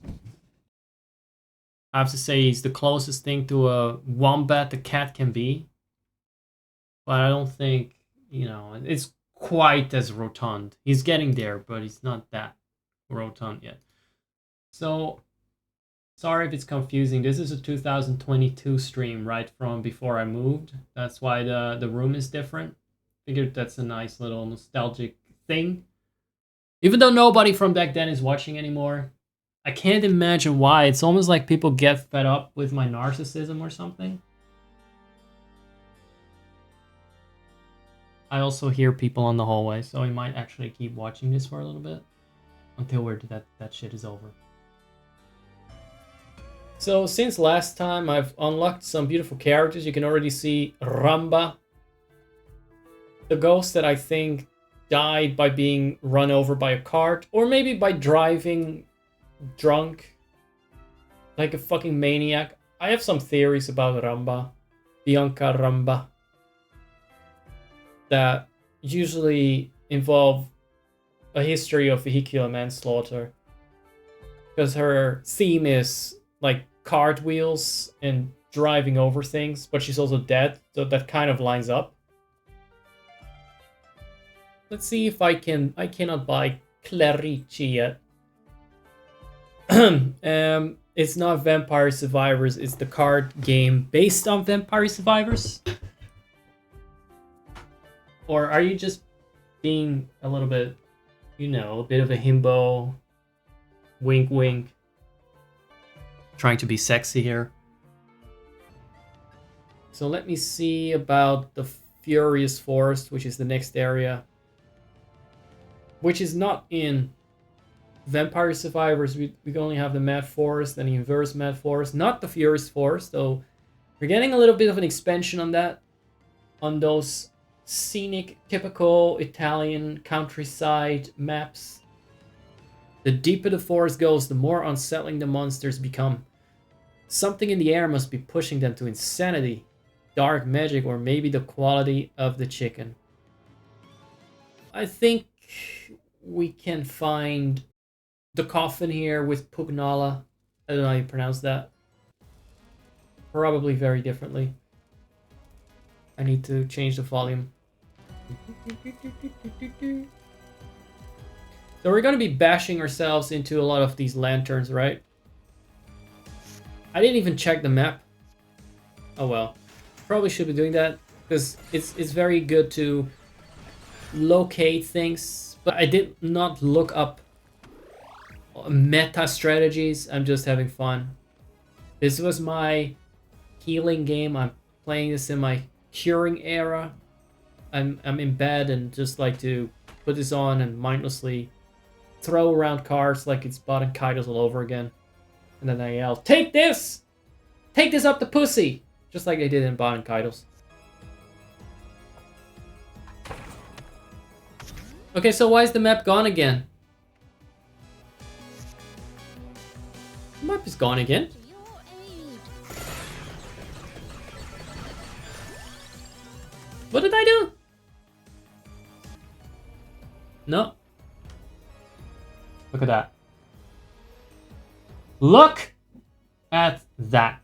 I have to say he's the closest thing to a wombat a cat can be. But I don't think, it's quite as rotund. He's getting there, but he's not that rotund yet. So, sorry if it's confusing. This is a 2022 stream right from before I moved. That's why the room is different. Figured that's a nice little nostalgic thing. Even though nobody from back then is watching anymore, I can't imagine why. It's almost like people get fed up with my narcissism or something. I also hear people on the hallway, so I might actually keep watching this for a little bit until that shit is over. So since last time, I've unlocked some beautiful characters. You can already see Ramba, the ghost that I think died by being run over by a cart, or maybe by driving drunk like a fucking maniac. I have some theories about Ramba, Bianca Ramba, that usually involve a history of vehicular manslaughter, because her theme is like cartwheels and driving over things, but she's also dead, so that kind of lines up. Let's see if I cannot buy Clerici yet. It's not Vampire Survivors, it's the card game based on Vampire Survivors. Or are you just being a little bit, a bit of a himbo? Wink, wink. Trying to be sexy here. So let me see about the Furious Forest, which is the next area. Which is not in Vampire Survivors. We only have the Mad Forest and the Inverse Mad Forest, not the Furious Forest, though we're getting a little bit of an expansion on that. On those scenic, typical Italian countryside maps. The deeper the forest goes, the more unsettling the monsters become. Something in the air must be pushing them to insanity, dark magic, or maybe the quality of the chicken. I think we can find the coffin here with Pugnala. I don't know how you pronounce that. Probably very differently. I need to change the volume. So we're going to be bashing ourselves into a lot of these lanterns, right? I didn't even check the map. Oh well. Probably should be doing that, because it's very good to locate things. But I did not look up meta strategies. I'm just having fun. This was my healing game. I'm playing this in my curing era. I'm in bed and just like to put this on and mindlessly throw around cards like it's bottom Kaidos all over again. And then I yell, "Take this! Take this up the pussy!" Just like they did in bottom Kaidos. Okay, so why is the map gone again? The map is gone again. What did I do? No. Look at that. Look at that.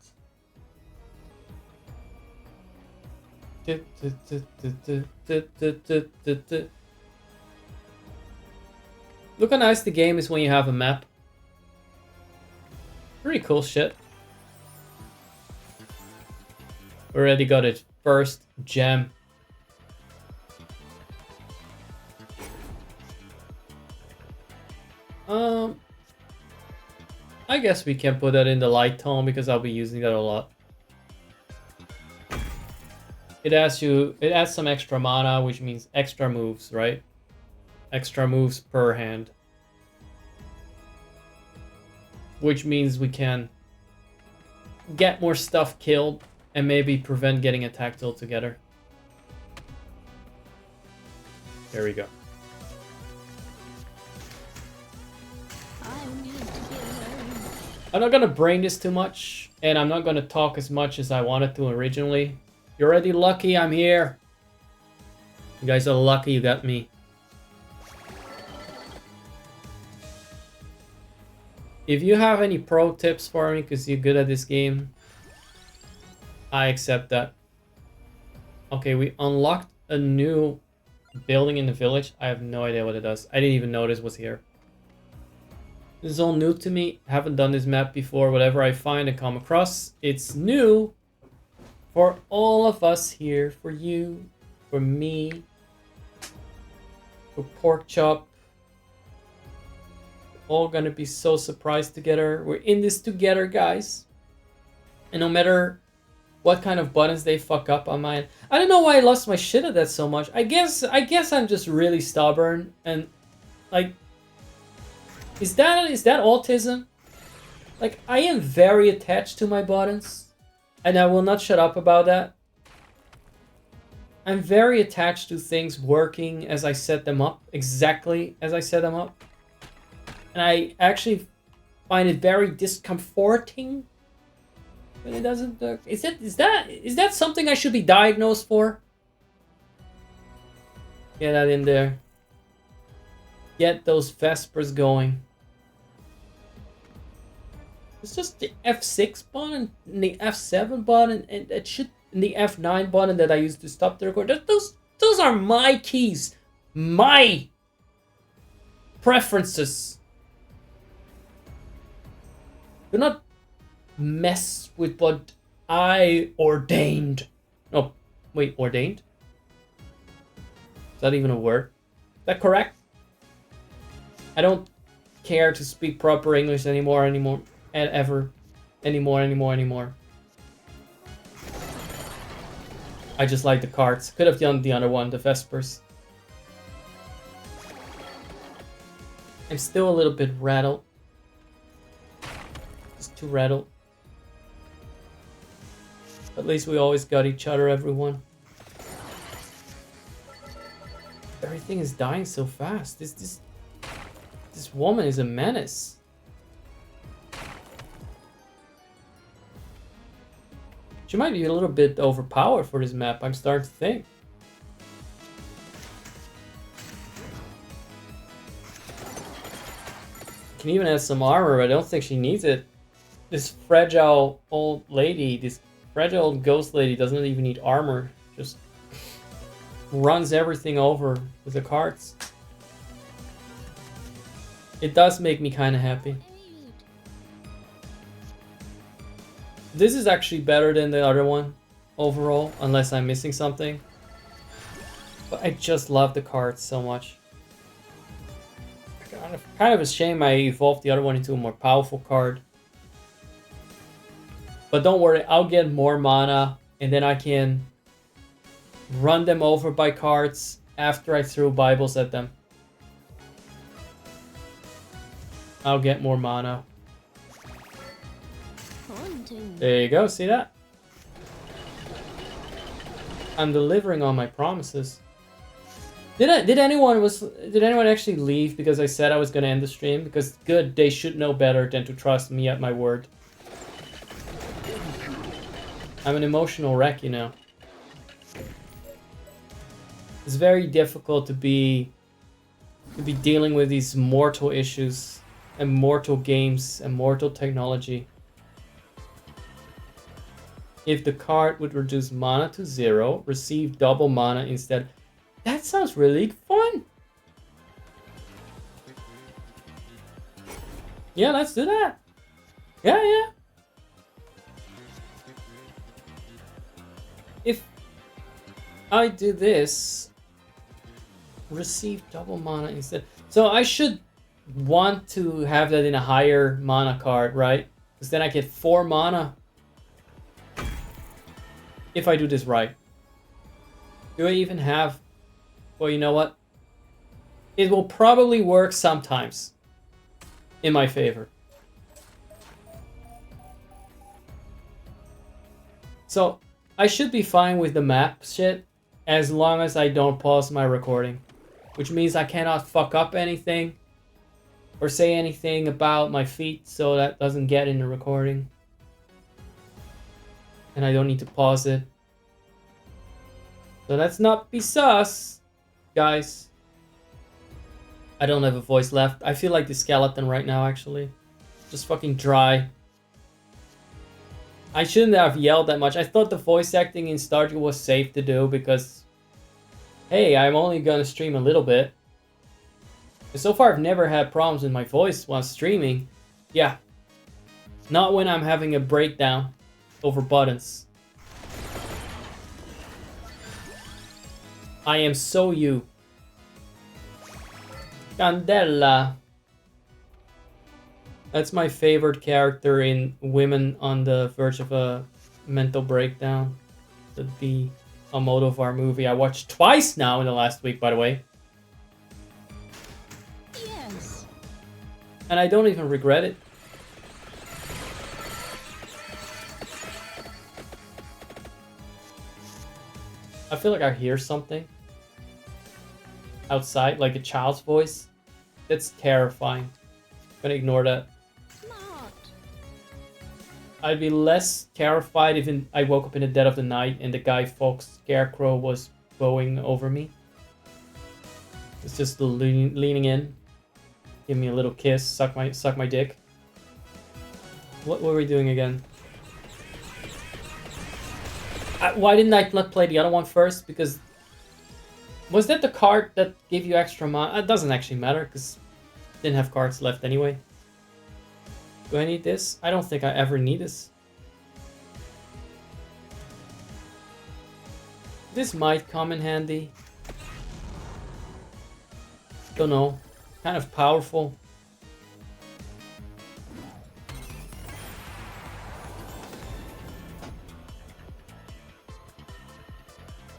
Look how nice the game is when you have a map. Pretty cool shit. Already got its first gem. I guess we can put that in the light tone because I'll be using that a lot. It adds some extra mana, which means extra moves, right? Extra moves per hand. Which means we can get more stuff killed and maybe prevent getting attacked altogether. There we go. I'm not gonna brain this too much, and I'm not gonna talk as much as I wanted to originally. You're already lucky I'm here. You guys are lucky you got me. If you have any pro tips for me, because you're good at this game, I accept that. Okay, we unlocked a new building in the village. I have no idea what it does. I didn't even notice was here. This is all new to me. Haven't done this map before. Whatever I find and come across, it's new for all of us here. For you, for me, for Pork Chop. We're all gonna be so surprised together. We're in this together, guys. And no matter what kind of buttons they fuck up on mine, I don't know why I lost my shit at that so much. I guess I'm just really stubborn and like. Is that autism? Like, I am very attached to my buttons, and I will not shut up about that. I'm very attached to things working as I set them up, exactly as I set them up. And I actually find it very discomforting when it doesn't work. Is that something I should be diagnosed for? Get that in there. Get those Vespers going. It's just the F6 button and the F7 button and it should and the F9 button that I used to stop the record. Those are my keys. My preferences. Do not mess with what I ordained. Oh, wait, ordained? Is that even a word? Is that correct? I don't care to speak proper English anymore. I just like the cards. Could have done the other one, the Vespers. I'm still a little bit rattled. Just too rattled. At least we always got each other, everyone. Everything is dying so fast. This woman is a menace. She might be a little bit overpowered for this map, I'm starting to think. Can even add some armor, but I don't think she needs it. This fragile old lady, this fragile old ghost lady doesn't even need armor. Just runs everything over with the cards. It does make me kind of happy. This is actually better than the other one overall, unless I'm missing something. But I just love the cards so much. Kind of a shame I evolved the other one into a more powerful card. But don't worry, I'll get more mana and then I can run them over by cards after I throw Bibles at them. I'll get more mana. There you go, see that? I'm delivering on my promises. Did anyone actually leave because I said I was gonna end the stream? Because good, they should know better than to trust me at my word. I'm an emotional wreck, you know. It's very difficult to be dealing with these mortal issues Immortal games, immortal technology. If the card would reduce mana to 0, receive double mana instead. That sounds really fun. Yeah, let's do that. Yeah. If I do this, receive double mana instead. So I should want to have that in a higher mana card, right? Because then I get 4 mana. If I do this right. Do I even have... Well, you know what? It will probably work sometimes. In my favor. So, I should be fine with the map shit. As long as I don't pause my recording. Which means I cannot fuck up anything. Or say anything about my feet so that doesn't get in the recording. And I don't need to pause it. So let's not be sus, guys. I don't have a voice left. I feel like the skeleton right now, actually. Just fucking dry. I shouldn't have yelled that much. I thought the voice acting in Stardew was safe to do because... Hey, I'm only gonna stream a little bit. So far, I've never had problems with my voice while streaming. Yeah. Not when I'm having a breakdown over buttons. I am so you. Candela. That's my favorite character in Women on the Verge of a Mental Breakdown. The Almodovar movie I watched twice now in the last week, by the way. Yes. And I don't even regret it. I feel like I hear something outside, like a child's voice. That's terrifying. I'm gonna ignore that. Smart. I'd be less terrified if I woke up in the dead of the night and the Guy Fawkes scarecrow was bowing over me. It's just leaning in, give me a little kiss, suck my dick. What were we doing again? Why didn't I play the other one first? Because was that the card that gave you extra mana? It doesn't actually matter because didn't have cards left anyway. Do I need this? I don't think I ever need this. This might come in handy. Don't know. Kind of powerful.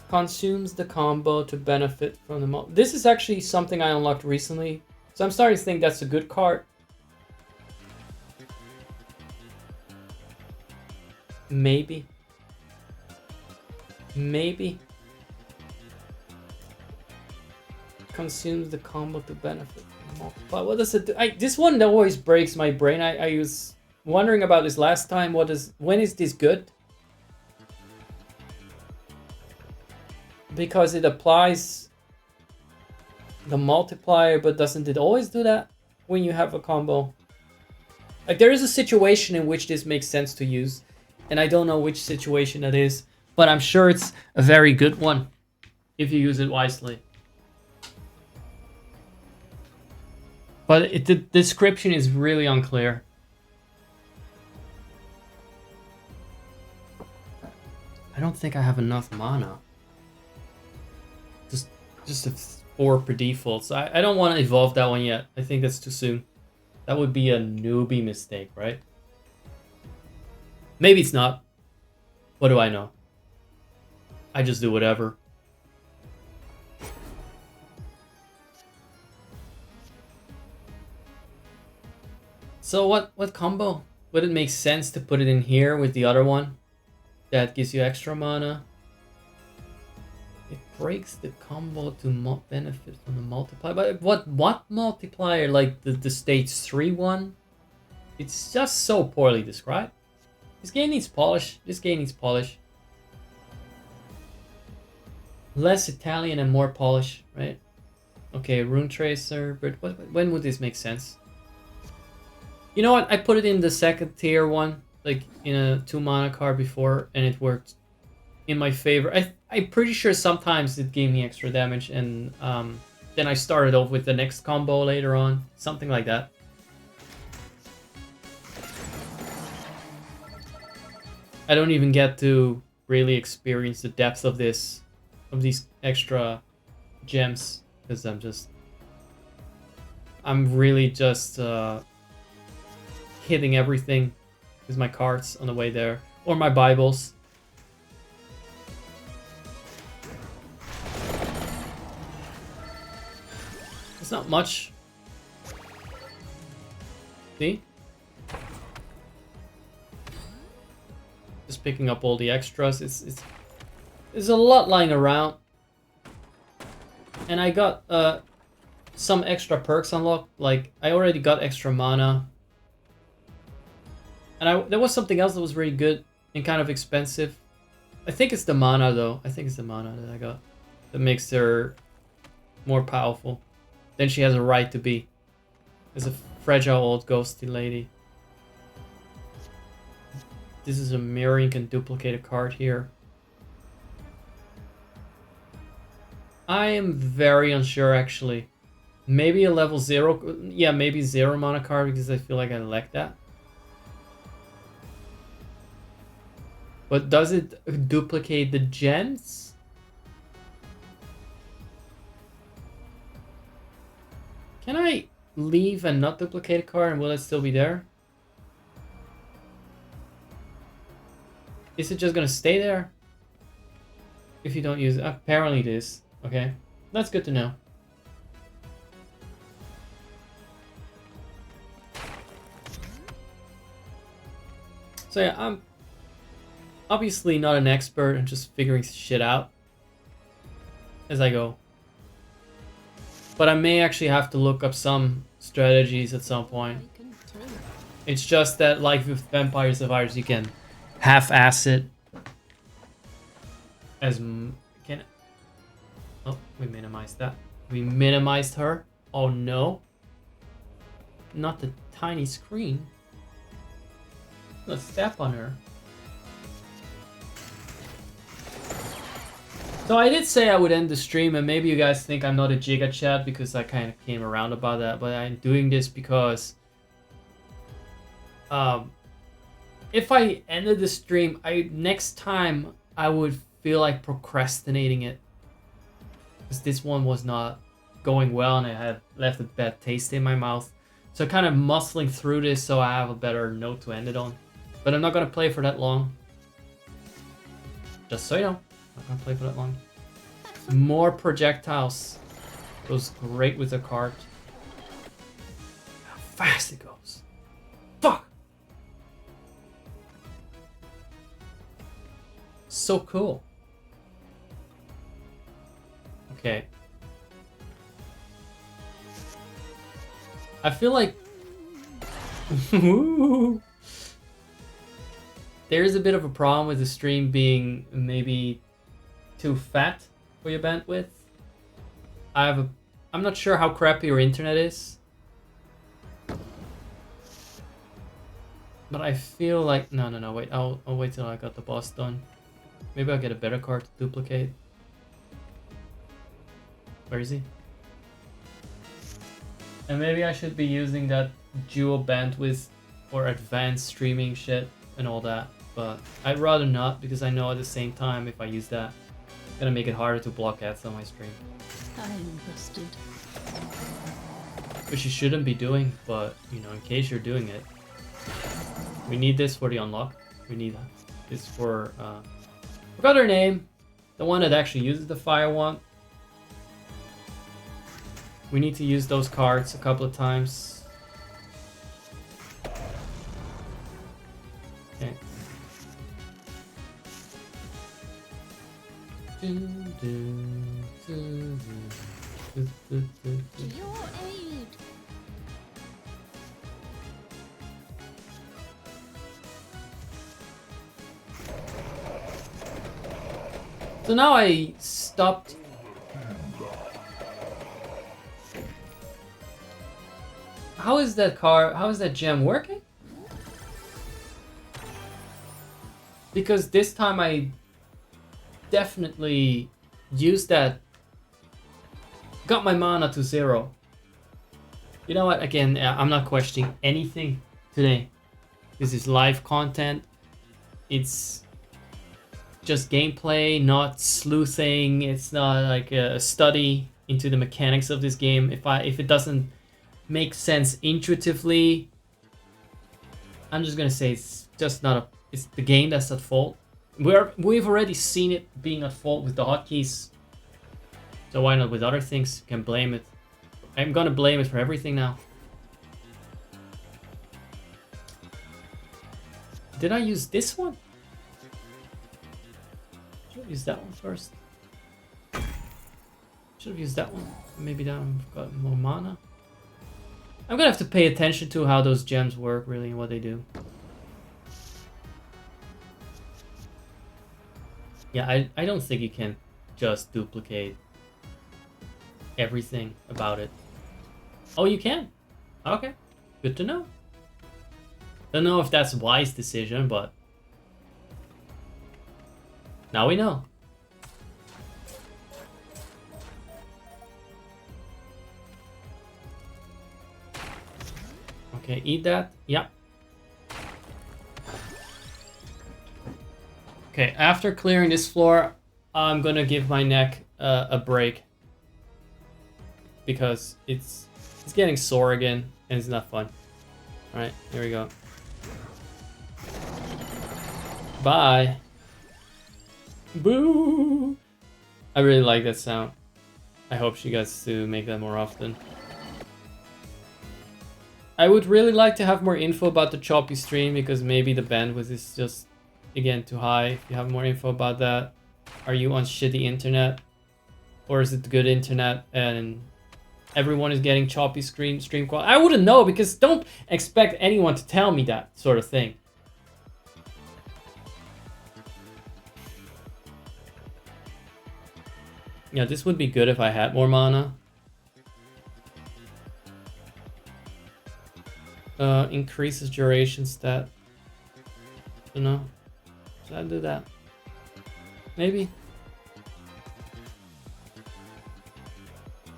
Consumes the combo to benefit from the This is actually something I unlocked recently. So I'm starting to think that's a good card. Maybe. Maybe. Consumes the combo to benefit from the multiply. What does it do? This one always breaks my brain. I was wondering about this last time. When is this good? Because it applies the multiplier, but doesn't it always do that when you have a combo? Like, there is a situation in which this makes sense to use, and I don't know which situation that is, but I'm sure it's a very good one if you use it wisely. But the description is really unclear. I don't think I have enough mana. Just a 4 per default. So I don't want to evolve that one yet. I think that's too soon. That would be a newbie mistake, right? Maybe it's not. What do I know? I just do whatever. So what combo? Would it make sense to put it in here with the other one? That gives you extra mana. It breaks the combo to benefit from the multiplier. But what multiplier? Like the stage 3 one? It's just so poorly described. This game needs polish. This game needs polish. Less Italian and more polish, right? Okay, Rune Tracer. But when would this make sense? You know what? I put it in the second tier one, like in a 2 mana card before, and it worked in my favor. I'm pretty sure sometimes it gave me extra damage, and then I started off with the next combo later on, something like that. I don't even get to really experience the depth of these extra gems, because I'm really just hitting everything with my cards on the way there, or my Bibles. It's not much. See? Just picking up all the extras. There's a lot lying around. And I got some extra perks unlocked. Like, I already got extra mana. And there was something else that was really good and kind of expensive. I think it's the mana, though. I think it's the mana that I got that makes her more powerful than she has a right to be as a fragile old ghosty lady. This is a mirroring, can duplicate a card here. I am very unsure, actually. Maybe a level 0, yeah, maybe 0 mana card, because I feel like I lack that. But does it duplicate the gems? Can I leave and not duplicate a card, and will it still be there? Is it just gonna stay there if you don't use it? Apparently it is. Okay, that's good to know. So yeah, I'm obviously not an expert and just figuring shit out as I go. But I may actually have to look up some strategies at some point. It's just that, like with Vampire Survivors, you can half-ass it as oh, we minimized that. We minimized her. Oh no. Not the tiny screen. Let's step on her. So I did say I would end the stream, and maybe you guys think I'm not a Giga Chat because I kind of came around about that, but I'm doing this because if I ended the stream, next time I would feel like procrastinating it, because this one was not going well and I had left a bad taste in my mouth. So kind of muscling through this so I have a better note to end it on. But I'm not gonna play for that long. Just so you know, I'm not gonna play for that long. More projectiles. Goes great with the cart. How fast it goes. Fuck! So cool. Okay. I feel like there's a bit of a problem with the stream being maybe too fat for your bandwidth. I'm not sure how crappy your internet is, but I feel like no wait, I'll wait till I got the boss done. Maybe I'll get a better card to duplicate. Where is he? And maybe I should be using that dual bandwidth or advanced streaming shit and all that, but I'd rather not, because I know at the same time if I use that, it's gonna make it harder to block ads on my stream. I'm busted. Which you shouldn't be doing, but you know, in case you're doing it, we need this for the unlock. We need this for forgot her name, the one that actually uses the fire one. We need to use those cards a couple of times. Okay. To your aid. So now I stopped. how is that car? How is that gem working? Because this time I definitely used that. Got my mana to 0. You know what? Again, I'm not questioning anything today. This is live content. It's just gameplay, not sleuthing. It's not like a study into the mechanics of this game. If it doesn't make sense intuitively, I'm just gonna say it's just not a. It's the game that's at fault. We've already seen it being at fault with the hotkeys. So why not with other things? You can blame it. I'm gonna blame it for everything now. Did I use this one? Should have used that one first. Should have used that one. Maybe that one got more mana. I'm gonna have to pay attention to how those gems work, really, and what they do. Yeah, I don't think you can just duplicate everything about it. Oh, you can? Okay, good to know. Don't know if that's a wise decision, but now we know. Okay, eat that. Yeah. Okay, after clearing this floor, I'm gonna give my neck a break because it's getting sore again and it's not fun. All right, here we go. Bye. Boo! I really like that sound. I hope she gets to make that more often. I would really like to have more info about the choppy stream because maybe the bandwidth is just, again, too high. If you have more info about that, are you on shitty internet? Or is it good internet and everyone is getting choppy stream quality? I wouldn't know because don't expect anyone to tell me that sort of thing. Yeah, this would be good if I had more mana. Increases duration stat. You know, should I do that? Maybe.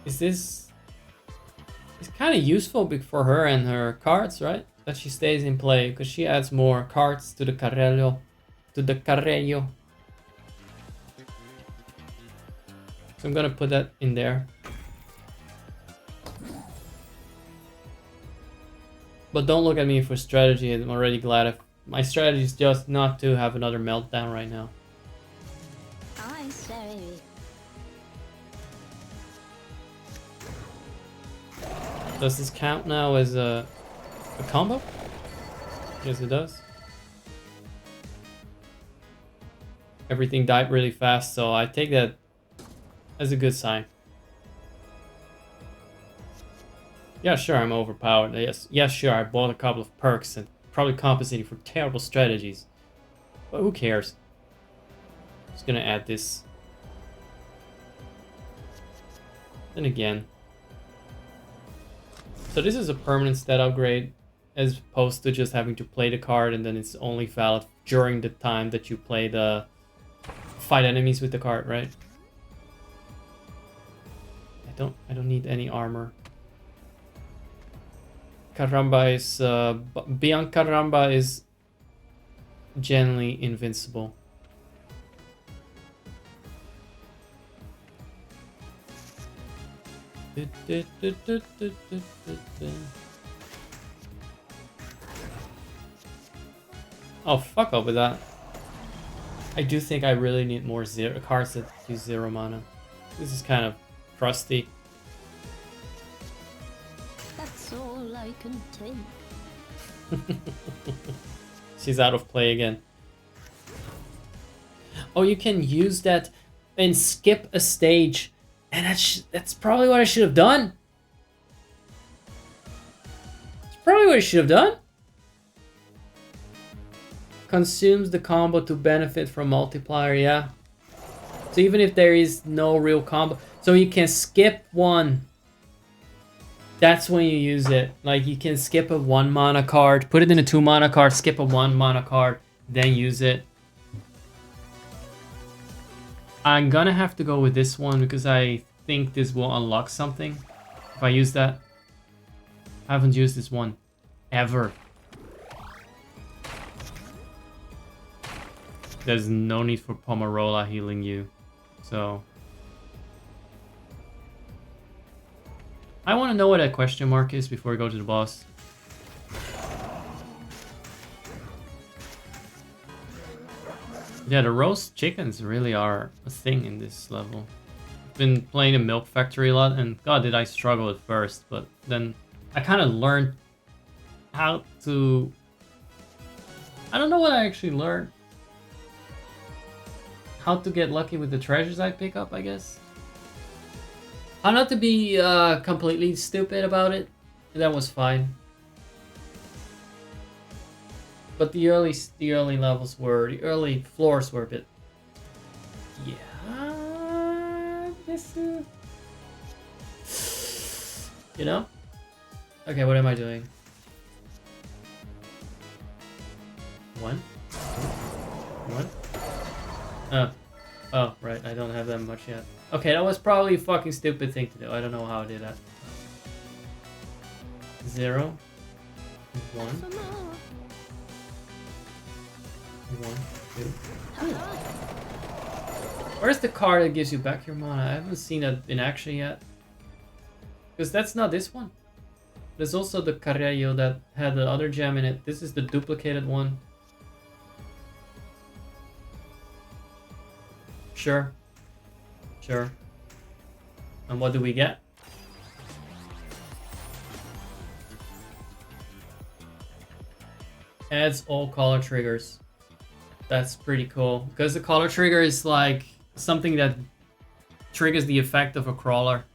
Is this? It's kind of useful for her and her cards, right? That she stays in play because she adds more cards to the carrello, So I'm gonna put that in there. But don't look at me for strategy. I'm already glad if my strategy is just not to have another meltdown right now. I say. Does this count now as a combo? Yes, it does. Everything died really fast, so I take that as a good sign. Yeah, sure, I'm overpowered. Yes, sure, I bought a couple of perks and probably compensating for terrible strategies. But who cares? Just gonna add this. Then again. So this is a permanent stat upgrade as opposed to just having to play the card and then it's only valid during the time that you play the fight enemies with the card, right? I don't need any armor. Caramba is beyond Caramba is generally invincible. Oh, fuck up with that. I do think I really need more cards that use 0 mana. This is kind of crusty. That's all I can take. She's out of play again. Oh, you can use that and skip a stage. And that's probably what I should have done. It's probably what I should have done. Consumes the combo to benefit from multiplier, yeah. So even if there is no real combo, so you can skip one That's when you use it. Like, you can skip a 1 mana card, put it in a 2 mana card, skip a 1 mana card, then use it. I'm gonna have to go with this one because I think this will unlock something if I use that. I haven't used this one ever. There's no need for Pomarola healing you, so I want to know what that question mark is before we go to the boss. Yeah, the roast chickens really are a thing in this level. I've been playing the Milk Factory a lot, and god did I struggle at first, but then I kind of learned how to... I don't know what I actually learned. How to get lucky with the treasures I pick up, I guess. How not to be completely stupid about it. That was fine. But the early levels were, the early floors were a bit... Yeah... This is... You know? Okay, what am I doing? 1? 1? Oh, right, I don't have that much yet. Okay, that was probably a fucking stupid thing to do. I don't know how I did that. 0. 1. 1, 2. Where's the card that gives you back your mana? I haven't seen it in action yet. Because that's not this one. There's also the Carrello that had the other gem in it. This is the duplicated one. Sure. Sure. And what do we get? Adds all color triggers. That's pretty cool. Because the color trigger is like something that triggers the effect of a crawler.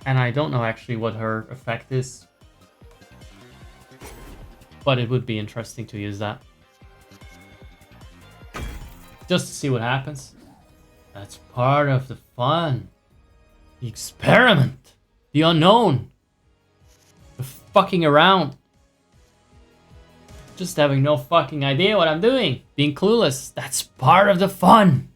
And I don't know actually what her effect is. But it would be interesting to use that. Just to see what happens. That's part of the fun. The experiment. The unknown. The fucking around. Just having no fucking idea what I'm doing. Being clueless. That's part of the fun.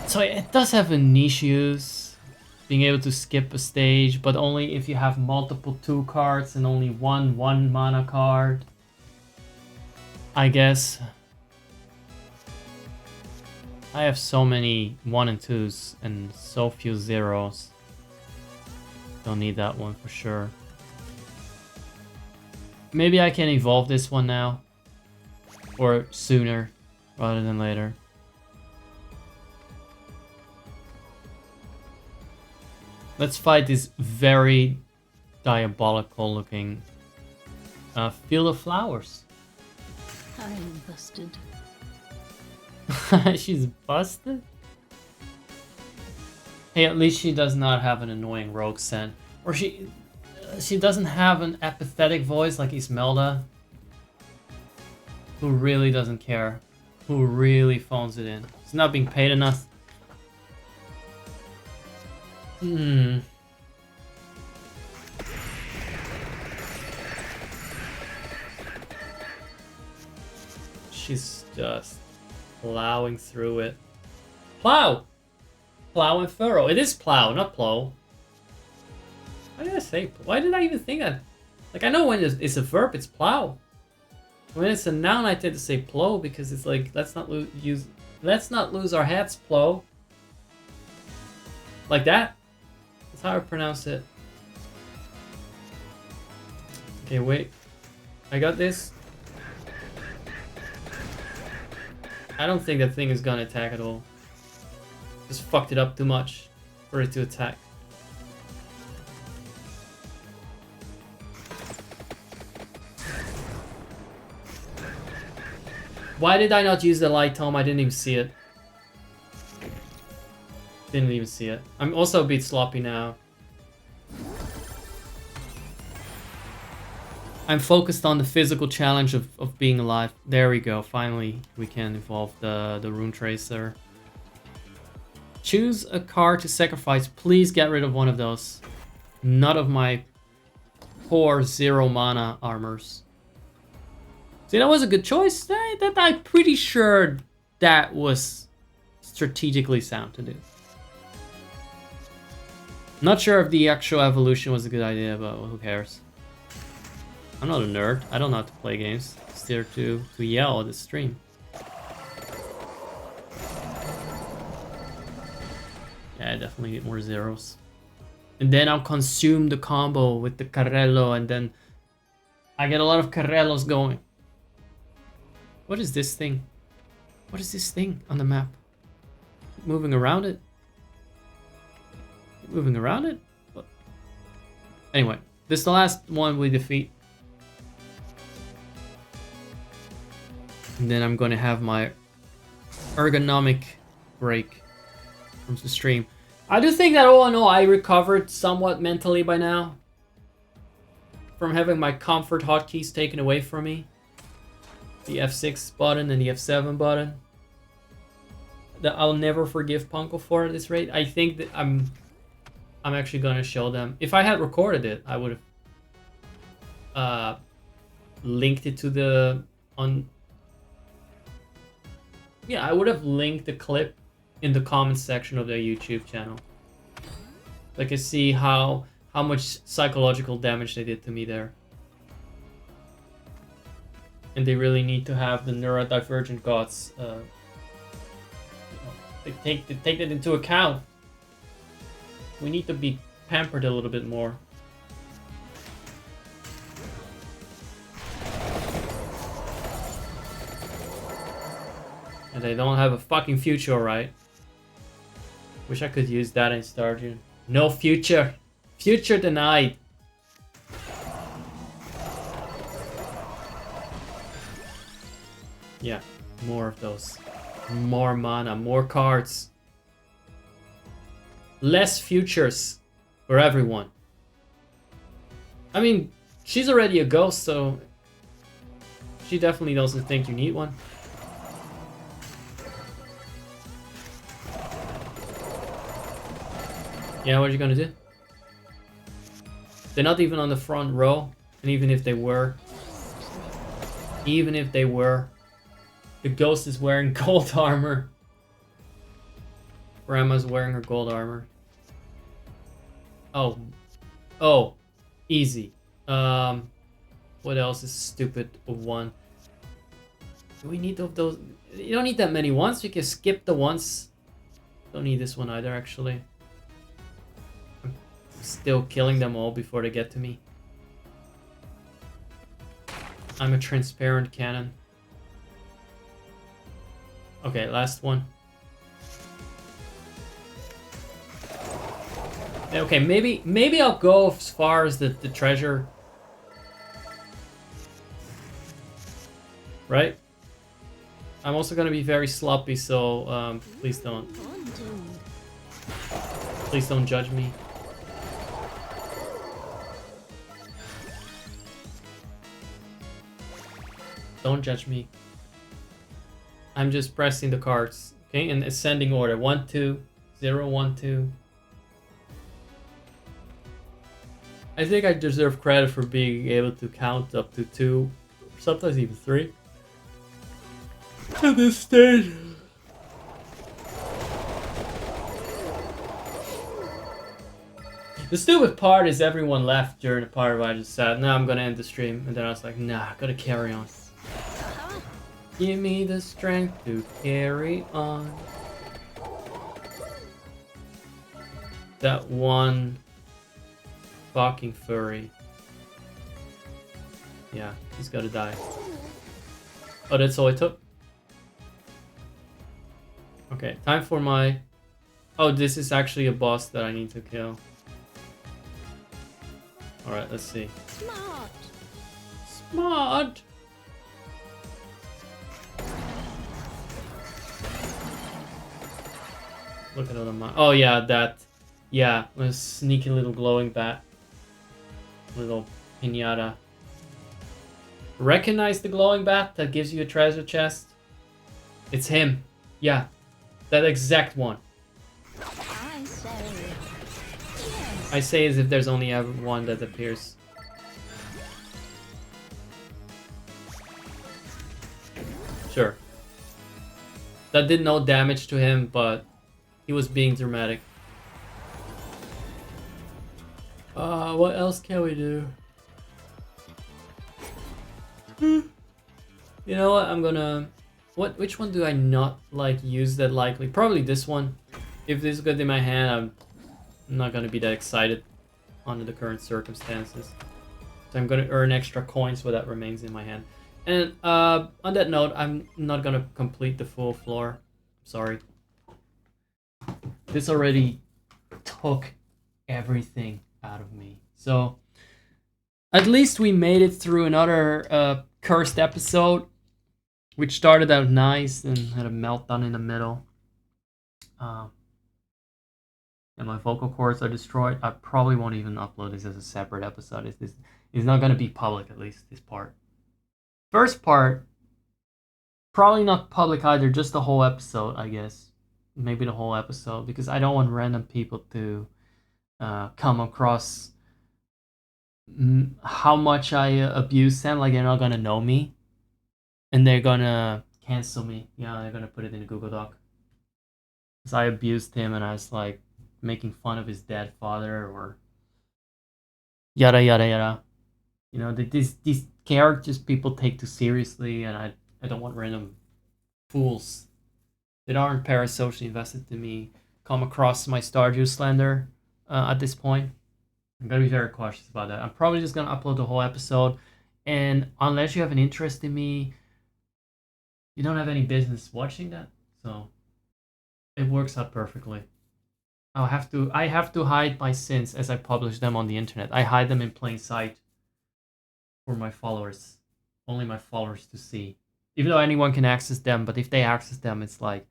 So it does have a niche use. Being able to skip a stage, but only if you have multiple 2 cards and only one mana card. I guess. I have so many 1 and 2s and so few 0s. Don't need that one for sure. Maybe I can evolve this one now. Or sooner rather than later. Let's fight this very diabolical looking Field of Flowers. I'm busted. She's busted? Hey, at least she does not have an annoying rogue scent. Or she doesn't have an apathetic voice like Ismelda. Who really doesn't care. Who really phones it in. It's not being paid enough. She's just plowing through it. Plow! Plow and furrow. It is plow, not plow. Why did I say? Why did I even think that? Like, I know when it's a verb, it's plow. When it's a noun, I tend to say plow because it's like, let's not lose our heads, plow. Like that. That's how I pronounce it. Okay, wait. I got this. I don't think that thing is gonna attack at all. Just fucked it up too much for it to attack. Why did I not use the light tome? I didn't even see it. Didn't even see it. I'm also a bit sloppy now. I'm focused on the physical challenge of being alive. There we go. Finally, we can evolve the rune tracer. Choose a card to sacrifice. Please get rid of one of those. None of my poor 0 mana armors. See, that was a good choice. I'm pretty sure that was strategically sound to do. Not sure if the actual evolution was a good idea, but who cares? I'm not a nerd. I don't know how to play games. Just there to yell at the stream. Yeah, I definitely get more zeros. And then I'll consume the combo with the Carrello, and then I get a lot of Carrellos going. What is this thing? What is this thing on the map? Moving around it? Moving around it? What? Anyway, this is the last one we defeat. And then I'm gonna have my ergonomic break from the stream. I do think that all in all I recovered somewhat mentally by now. From having my comfort hotkeys taken away from me. The F6 button and the F7 button. That I'll never forgive Punko for at this rate. I think that I'm actually gonna show them. If I had recorded it, I would have linked it to the I would have linked the clip in the comments section of their YouTube channel. So I can see how much psychological damage they did to me there. And they really need to have the neurodivergent gods they take that into account. We need to be pampered a little bit more. And they don't have a fucking future, right? Wish I could use that in Stardew. No future. Future denied. Yeah, more of those. More mana, more cards. Less futures for everyone. I mean, she's already a ghost, so she definitely doesn't think you need one. Yeah, what are you gonna do? They're not even on the front row, and even if they were, the ghost is wearing gold armor. Grandma's wearing her gold armor. Oh, easy. What else is stupid of one? Do we need those? You don't need that many ones. You can skip the ones. Don't need this one either, actually. I'm still killing them all before they get to me. I'm a transparent cannon. Okay, last one. Okay, maybe I'll go as far as the treasure. Right? I'm also gonna be very sloppy, so please don't judge me. Don't judge me. I'm just pressing the cards, okay, in ascending order. 1, 2, 0, 1, 2. I think I deserve credit for being able to count up to 2, sometimes even 3. At this stage. The stupid part is everyone left during the part where I just said, "No, I'm gonna end the stream," and then I was like, "Nah, gotta carry on. Give me the strength to carry on." That one fucking furry. Yeah, he's gotta die. Oh, that's all it took? Okay, time for my... Oh, this is actually a boss that I need to kill. Alright, let's see. Smart. Smart! Look at all the mon- Oh yeah, that. Yeah, a sneaky little glowing bat. Little pinata. Recognize the glowing bat that gives you a treasure chest? It's him. Yeah, that exact one. I say yes. I say as if there's only ever one that appears. Sure. That did no damage to him, but he was being dramatic. What else can we do? You know what? I'm gonna... Which one do I not like use that likely? Probably this one. If this is good in my hand, I'm not gonna be that excited under the current circumstances. So I'm gonna earn extra coins so that remains in my hand. And on that note, I'm not gonna complete the full floor. Sorry. This already took everything out of me. So at least we made it through another cursed episode, which started out nice and had a meltdown in the middle. And my vocal cords are destroyed. I probably won't even upload this as a separate episode. It's not gonna be public, at least this part. First part, probably not public either, just the whole episode, I guess. Maybe the whole episode, because I don't want random people to come across how much I abuse them. Like, they're not gonna know me. And they're gonna cancel me. Yeah, they're gonna put it in a Google Doc. Because I abused him and I was like making fun of his dead father or yada yada yada. You know, these characters people take too seriously, and I don't want random fools that aren't parasocially invested to me come across my Stardew slander at this point. I'm gonna be very cautious about that. I'm probably just gonna upload the whole episode, and unless you have an interest in me, you don't have any business watching that. So it works out perfectly. I have to hide my sins as I publish them on the internet. I hide them in plain sight for my followers, only my followers to see. Even though anyone can access them, but if they access them, it's like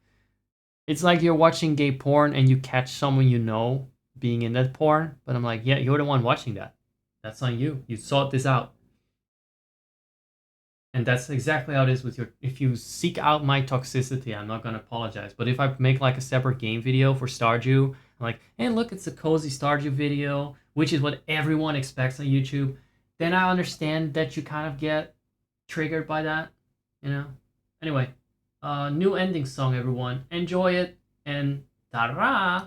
you're watching gay porn and you catch someone you know being in that porn. But I'm like, yeah, you're the one watching that. That's on you. You sought this out. And that's exactly how it is with your... If you seek out my toxicity, I'm not going to apologize. But if I make like a separate game video for Stardew, I'm like, hey, look, it's a cozy Stardew video, which is what everyone expects on YouTube, then I understand that you kind of get triggered by that, you know? Anyway, new ending song, everyone. Enjoy it, and ta-ra!